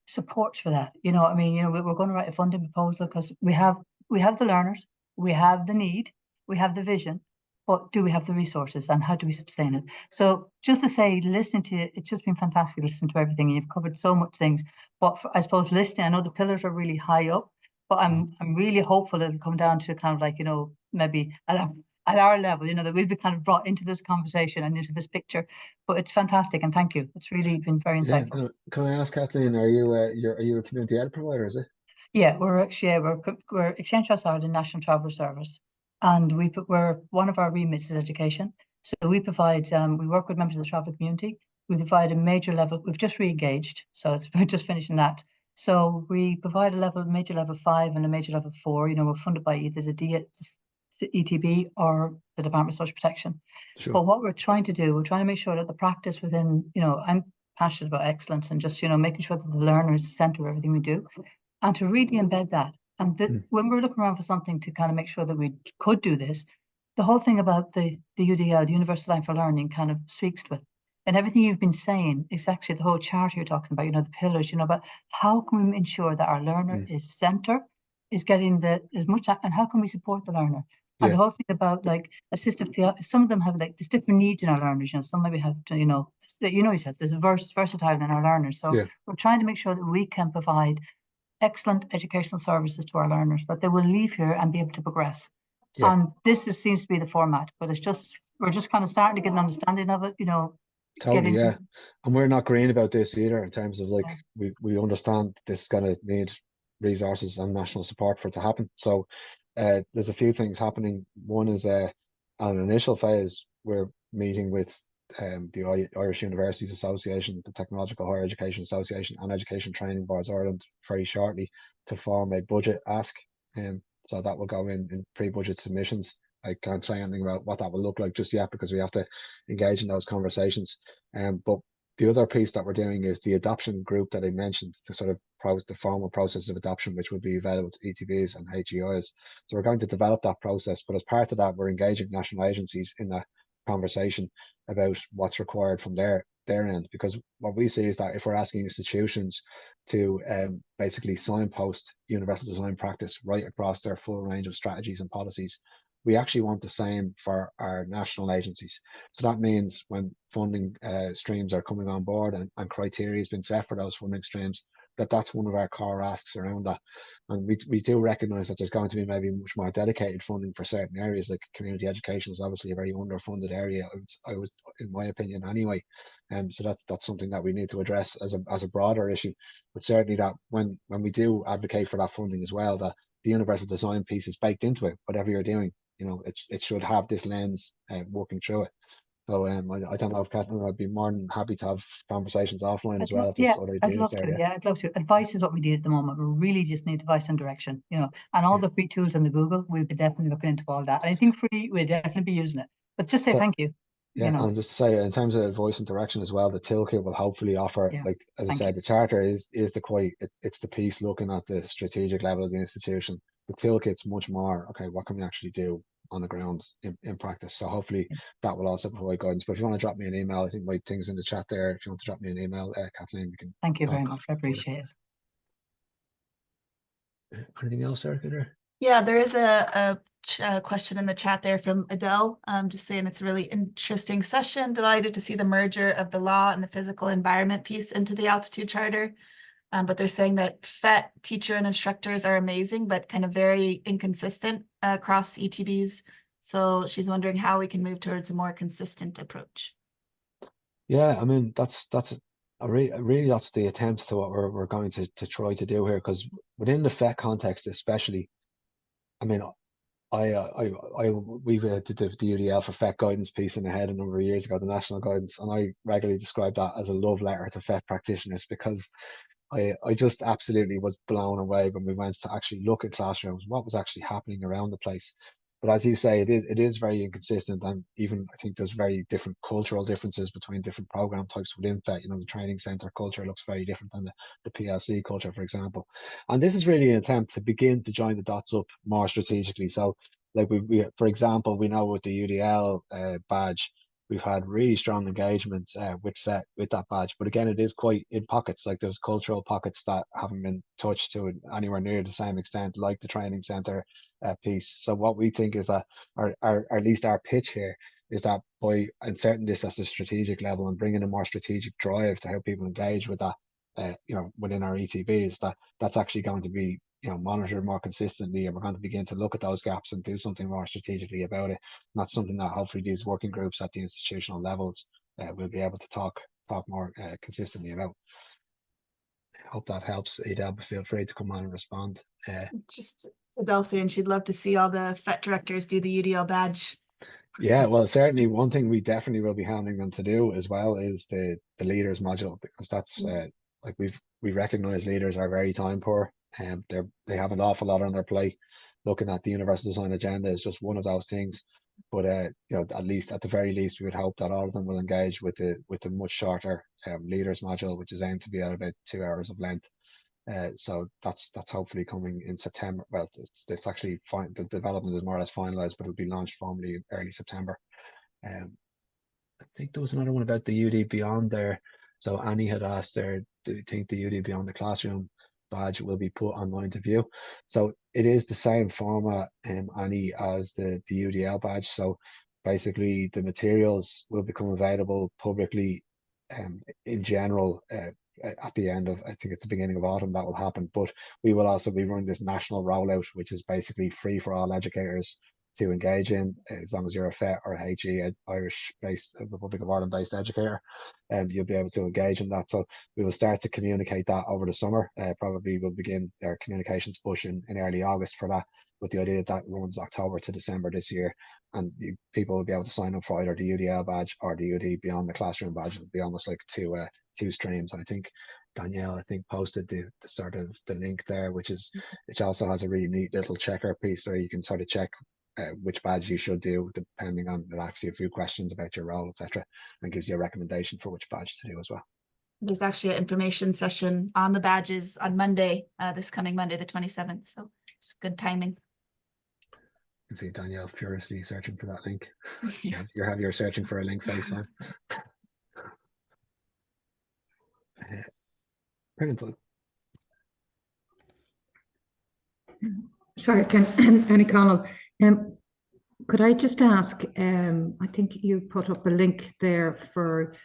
supports for that. We're going to write a funding proposal because we have the learners, we have the need, we have the vision, but do we have the resources and how do we sustain it? So just to say, listening to you, it's just been fantastic listening to everything. You've covered so much things, but I suppose listening, I know the pillars are really high up, but I'm really hopeful it'll come down to kind of like, maybe at our level, that we'll be kind of brought into this conversation and into this picture. But it's fantastic, and thank you. It's really been very insightful. Yeah, can I ask, Kathleen, are you a community ed provider, is it? Yeah, we're Exchange House Ireland National Traveller Service, and we're one of our remits is education. So we provide we work with members of the travel community. We provide a major level. We've just re-engaged, so we're just finishing that. So we provide a major level 5 and a major level 4. We're funded by either the ETB or the Department of Social Protection. Sure. But what we're trying to make sure that the practice within, I'm passionate about excellence and just, making sure that the learner is the center of everything we do, and to really embed that. And when we're looking around for something to kind of make sure that we could do this, the whole thing about the UDL, the Universal Design for Learning, kind of speaks to it. And everything you've been saying is actually the whole charter you're talking about, the pillars, about how can we ensure that our learner is center, is getting as much, and how can we support the learner? And the whole thing about like assistive therapy, some of them have like there's different needs in our learners. Some maybe have to, you said there's versatile in our learners. So we're trying to make sure that we can provide excellent educational services to our learners, that they will leave here and be able to progress. And this seems to be the format, but we're just kind of starting to get an understanding of it, Totally, yeah. And we're not green about this either in terms of like we understand this is going to need resources and national support for it to happen. So there's a few things happening. One is on an initial phase, we're meeting with the Irish Universities Association, the Technological Higher Education Association, and Education Training Boards Ireland very shortly to form a budget ask. So that will go in pre-budget submissions. I can't say anything about what that will look like just yet because we have to engage in those conversations. But the other piece that we're doing is the adoption group that I mentioned, the sort of the formal process of adoption, which would be available to ETBs and HEIs. So we're going to develop that process, but as part of that, we're engaging national agencies in that conversation about what's required from their their end, because what we see is that if we're asking institutions to basically signpost universal design practice right across their full range of strategies and policies, we actually want the same for our national agencies. So that means when funding streams are coming on board and criteria has been set for those funding streams, that's one of our core asks around that. And we do recognise that there's going to be maybe much more dedicated funding for certain areas, like community education is obviously a very underfunded area, I was in my opinion anyway. So that's something that we need to address as a broader issue. But certainly that when we do advocate for that funding as well, that the universal design piece is baked into it, whatever you're doing, it should have this lens working through it. So I don't know if Catherine, I'd be more than happy to have conversations offline as well if there's other I'd ideas love there. to. Yeah, I'd love to. Advice is what we need at the moment. We really just need advice and direction, and all the free tools in the Google, we'll be definitely looking into all that. Anything free, we'll definitely be using it. But just say thank you. Yeah, and just to say, in terms of voice and direction as well, the toolkit will hopefully offer, like as I said, the charter is it's the piece looking at the strategic level of the institution. The toolkit's much more, okay, what can we actually do on the ground in practice? So hopefully that will also provide guidance. But if you want to drop me an email, I think my thing's in the chat there. If you want to drop me an email, Kathleen, we can. Thank you very much. I appreciate it. Anything else, Erica? Yeah, there is a question in the chat there from Adele, just saying it's a really interesting session. Delighted to see the merger of the law and the physical environment piece into the AltitUDe Charter. But they're saying that FET teacher and instructors are amazing, but kind of very inconsistent across ETBs. So she's wondering how we can move towards a more consistent approach. Yeah, I mean, that's really that's the attempt to what we're going to try to do here, because within the FET context especially, I mean, we did the UDL for FET guidance piece in the head a number of years ago, the national guidance, and I regularly describe that as a love letter to FET practitioners, because I just absolutely was blown away when we went to actually look at classrooms, what was actually happening around the place. But as you say, it is very inconsistent, and even I think there's very different cultural differences between different program types within FET. The training center culture looks very different than the PLC culture, for example. And this is really an attempt to begin to join the dots up more strategically. So, like we for example, we know with the UDL badge, we've had really strong engagement with FET with that badge. But again, it is quite in pockets. Like there's cultural pockets that haven't been touched to anywhere near the same extent, like the training center piece. So what we think is that, or at least our pitch here, is that by inserting this at the strategic level and bringing a more strategic drive to help people engage with that, within our ETBs, that's actually going to be monitored more consistently, and we're going to begin to look at those gaps and do something more strategically about it. And that's something that hopefully these working groups at the institutional levels will be able to talk more consistently about. I hope that helps, Adele, but feel free to come on and respond. Just Adele saying she'd love to see all the FET directors do the UDL badge. Yeah, well, certainly one thing we definitely will be handing them to do as well is the leaders module, because that's like we recognize leaders are very time poor, and they have an awful lot on their plate. Looking at the universal design agenda is just one of those things, but at the very least we would hope that all of them will engage with the much shorter leaders module, which is aimed to be at about 2 hours of length. So that's hopefully coming in September. Well, it's actually fine. The development is more or less finalized, but it'll be launched formally early September. I think there was another one about the UD Beyond there. So Annie had asked there, do you think the UD Beyond the Classroom badge will be put online to view? So it is the same format, Annie, as the UDL badge. So basically the materials will become available publicly in general at the end of, I think it's the beginning of autumn that will happen. But we will also be running this national rollout, which is basically free for all educators to engage in, as long as you're a FET or a HE, Irish-based, Republic of Ireland-based educator, and you'll be able to engage in that. So we will start to communicate that over the summer. Probably we'll begin our communications push in early August for that, with the idea that runs October to December this year. And people will be able to sign up for either the UDL badge or the UD Beyond the Classroom badge. It'll be almost like two streams. And I think Danielle, posted the sort of the link there, which also has a really neat little checker piece where you can sort of check which badge you should do, depending on, it asks you a few questions about your role, etc., and gives you a recommendation for which badge to do as well. There's actually an information session on the badges on Monday, this coming Monday, the 27th. So it's good timing. You can see Danielle furiously searching for that link. You have your searching for a link face on. Brilliant. Sorry, Annie Connell. Could I just ask, I think you put up a link there for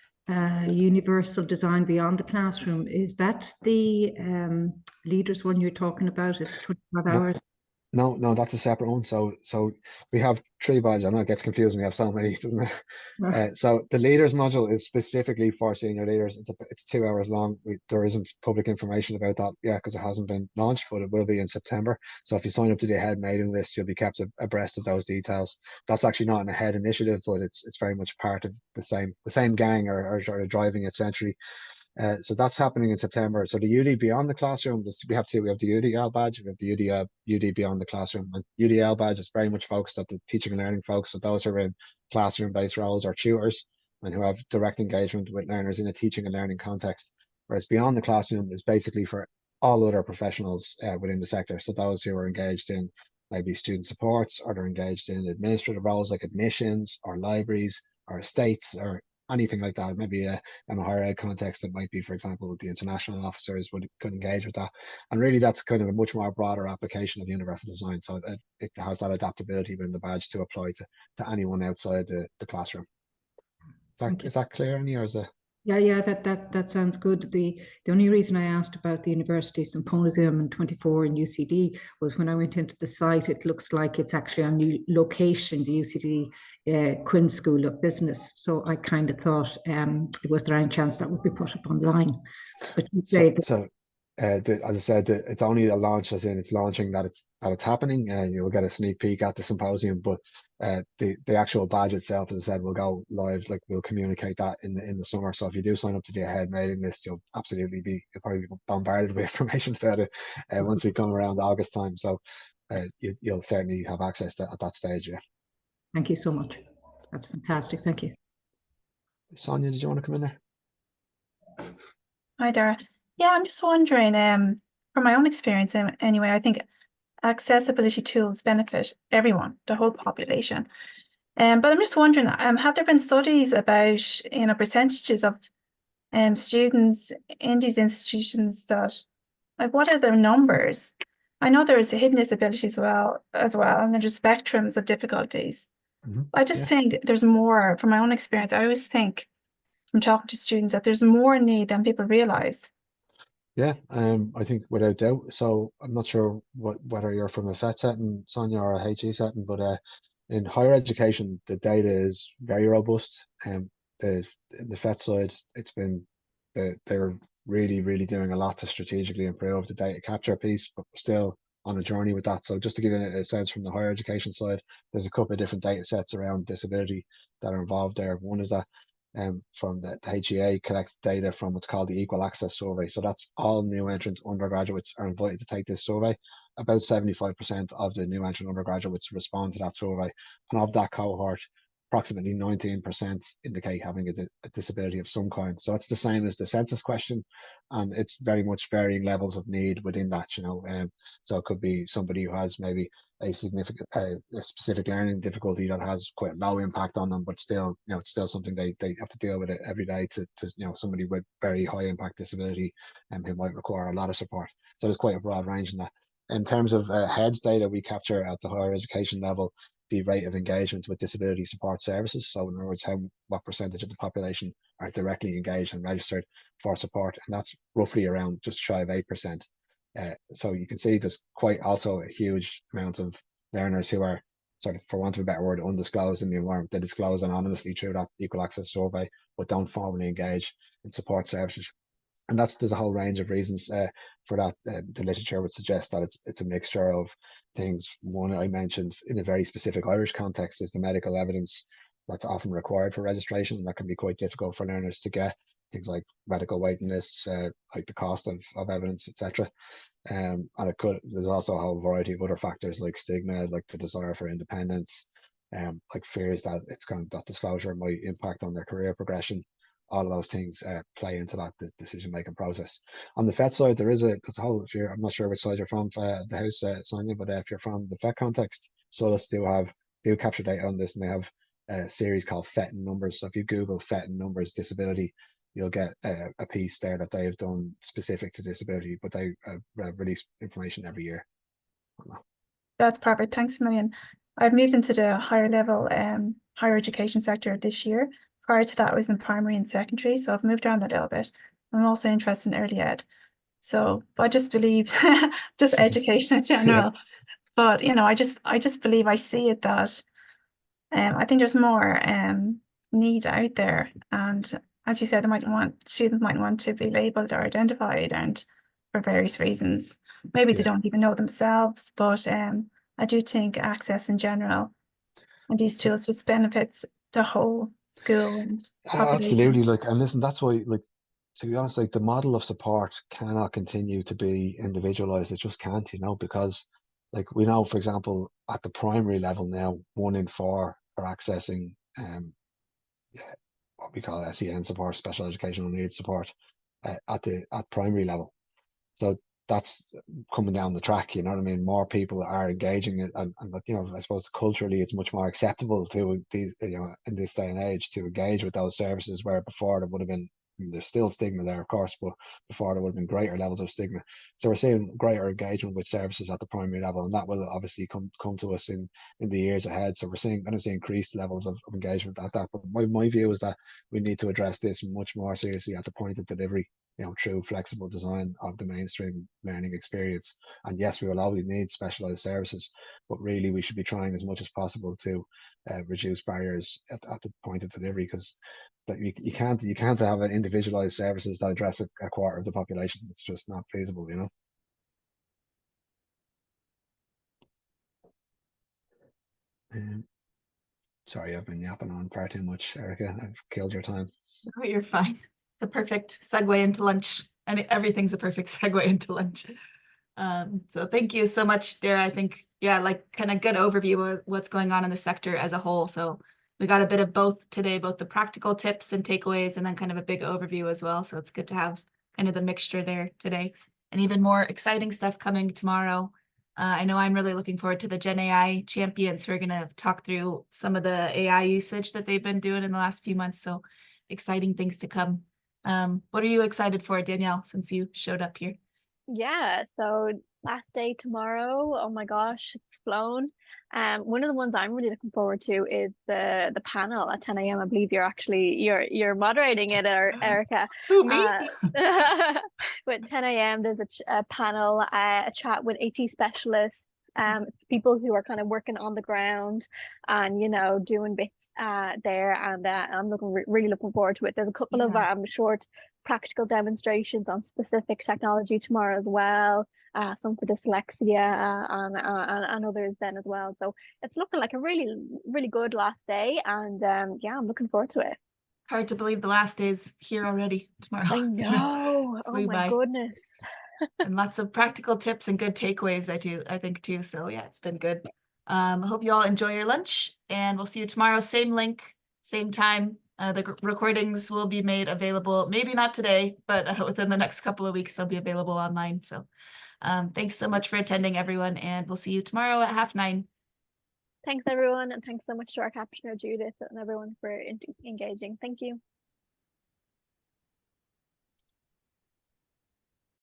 universal design beyond the classroom. Is that the leaders one you're talking about? It's 25 hours. No, that's a separate one. So we have 3 badges. I know it gets confusing. We have so many, doesn't it? So the leaders module is specifically for senior leaders. It's 2 hours long. There isn't public information about that yet because it hasn't been launched, but it will be in September. So if you sign up to the AHEAD mailing list, you'll be kept abreast of those details. That's actually not an AHEAD initiative, but it's very much part of the same gang or driving it essentially. So that's happening in September. So the UD beyond the classroom, we have 2. We have the UDL badge, we have the UD beyond the classroom. And UDL badge is very much focused at the teaching and learning folks. So those who are in classroom-based roles or tutors and who have direct engagement with learners in a teaching and learning context. Whereas beyond the classroom is basically for all other professionals within the sector. So those who are engaged in maybe student supports, or they're engaged in administrative roles like admissions or libraries or estates or anything like that. Maybe in a higher ed context, it might be, for example, the international officers could engage with that. And really, that's kind of a much more broader application of universal design. So it has that adaptability within the badge to apply to anyone outside the classroom. Is that clear, Annie, or is it? Yeah, that sounds good. The only reason I asked about the University Symposium in 24 in UCD was when I went into the site, it looks like it's actually a new location, the UCD Quinn School of Business. So I kind of thought, was there any chance that would be put up online? But you say as I said, it's only a launch, as in it's launching that it's happening, and you'll get a sneak peek at the symposium. But the actual badge itself, as I said, will go live. Like, we'll communicate that in the summer. So if you do sign up to the AHEAD mailing list, you'll probably be bombarded with information about it once we come around August time. So you'll certainly have access to at that stage. Yeah. Thank you so much. That's fantastic. Thank you. Sonia, did you want to come in there? Hi, Dara. Yeah, I'm just wondering, from my own experience anyway, I think accessibility tools benefit everyone, the whole population. But I'm just wondering, have there been studies about, percentages of students in these institutions that, like, what are their numbers? I know there is hidden disabilities as well, and there's spectrums of difficulties. I just think there's more, from my own experience, I always think from talking to students that there's more need than people realize. Yeah, I think without doubt. So I'm not sure whether you're from a FET setting, Sonia, or a HE setting, but in higher education, the data is very robust. The FET side, they're really doing a lot to strategically improve the data capture piece, but we're still on a journey with that. So just to give you a sense from the higher education side, there's a couple of different data sets around disability that are involved there. One is that from the HEA collects data from what's called the Equal Access Survey. So that's all new entrant undergraduates are invited to take this survey. About 75% of the new entrant undergraduates respond to that survey. And of that cohort, approximately 19% indicate having a disability of some kind. So that's the same as the census question, and it's very much varying levels of need within that, so it could be somebody who has maybe a significant, a specific learning difficulty that has quite low impact on them, but still, it's still something they have to deal with it every day to somebody with very high impact disability and who might require a lot of support. So there's quite a broad range in that. In terms of HEADS data we capture at the higher education level, the rate of engagement with disability support services. So in other words, what percentage of the population are directly engaged and registered for support, and that's roughly around just shy of 8%. So you can see there's quite also a huge amount of learners who are sort of, for want of a better word, undisclosed in the environment. They disclose anonymously through that Equal Access Survey, but don't formally engage in support services. And there's a whole range of reasons for that. The literature would suggest that it's a mixture of things. One I mentioned in a very specific Irish context is the medical evidence that's often required for registration, and that can be quite difficult for learners to get. Things like medical waiting lists, like the cost of evidence, etc. And there's also a whole variety of other factors like stigma, like the desire for independence, like fears that that disclosure might impact on their career progression. All of those things play into that decision making process. On the FET side, there's a whole. I'm not sure which side you're from, the house, Sonia, but if you're from the FET context, SOLAS do capture data on this, and they have a series called FET in numbers. So if you Google FET in numbers disability, you'll get a piece there that they've done specific to disability, but they release information every year. That's perfect. Thanks a million. I've moved into the higher level higher education sector this year. Prior to that, I was in primary and secondary, so I've moved around a little bit. I'm also interested in early ed. So I just believe just education in general. But you know, I just believe I see it that I think there's more need out there. And as you said, students might want to be labeled or identified and for various reasons. Maybe they Yeah. don't even know themselves, but I do think access in general and these tools just benefits the whole school and population. Absolutely. Like, and listen, that's why, like, to be honest, like the model of support cannot continue to be individualized. It just can't, you know, because like we know, for example, at the primary level now, 1 in 4 are accessing what we call SEN support, special educational needs support, at primary level. So that's coming down the track, you know what I mean? More people are engaging it, and you know, I suppose culturally it's much more acceptable to these, you know, in this day and age to engage with those services, where before there would have been, there's still stigma there, of course, but before there would have been greater levels of stigma. So we're seeing greater engagement with services at the primary level, and that will obviously come to us in the years ahead. So we're going to see increased levels of engagement at that. But my view is that we need to address this much more seriously at the point of delivery, you know, through flexible design of the mainstream learning experience. And yes, we will always need specialized services, but really we should be trying as much as possible to reduce barriers at the point of delivery, because that you can't have an individualized services that address a quarter of the population. It's just not feasible, you know. Sorry, I've been yapping on far too much, Erica. I've killed your time. Oh, you're fine. The perfect segue into lunch. I mean, everything's a perfect segue into lunch. So thank you so much, Dara. I think, yeah, like kind of good overview of what's going on in the sector as a whole. So we got a bit of both today, both the practical tips and takeaways, and then kind of a big overview as well. So it's good to have kind of the mixture there today, and even more exciting stuff coming tomorrow. I know I'm really looking forward to the Gen AI champions who are going to talk through some of the AI usage that they've been doing in the last few months. So exciting things to come. What are you excited for, Danielle, since you showed up here? Yeah, so last day tomorrow. Oh my gosh, it's flown. One of the ones I'm really looking forward to is the panel at 10 a.m. I believe you're moderating it, Erica. Who, me? With 10 a.m. there's a panel, a chat with AT specialists, people who are kind of working on the ground and, you know, doing bits there, and I'm really looking forward to it. There's a couple of short practical demonstrations on specific technology tomorrow as well, some for dyslexia and others then as well. So it's looking like a really, really good last day, and yeah, I'm looking forward to it. Hard to believe the last day's here already tomorrow. I know. Oh Flew my by. goodness. And lots of practical tips and good takeaways, I think too. So yeah, it's been good. I hope you all enjoy your lunch, and we'll see you tomorrow. Same link, same time. The recordings will be made available, maybe not today, but within the next couple of weeks, they'll be available online. So thanks so much for attending, everyone, and we'll see you tomorrow at 9:30. Thanks, everyone, and thanks so much to our captioner, Judith, and everyone for engaging. Thank you.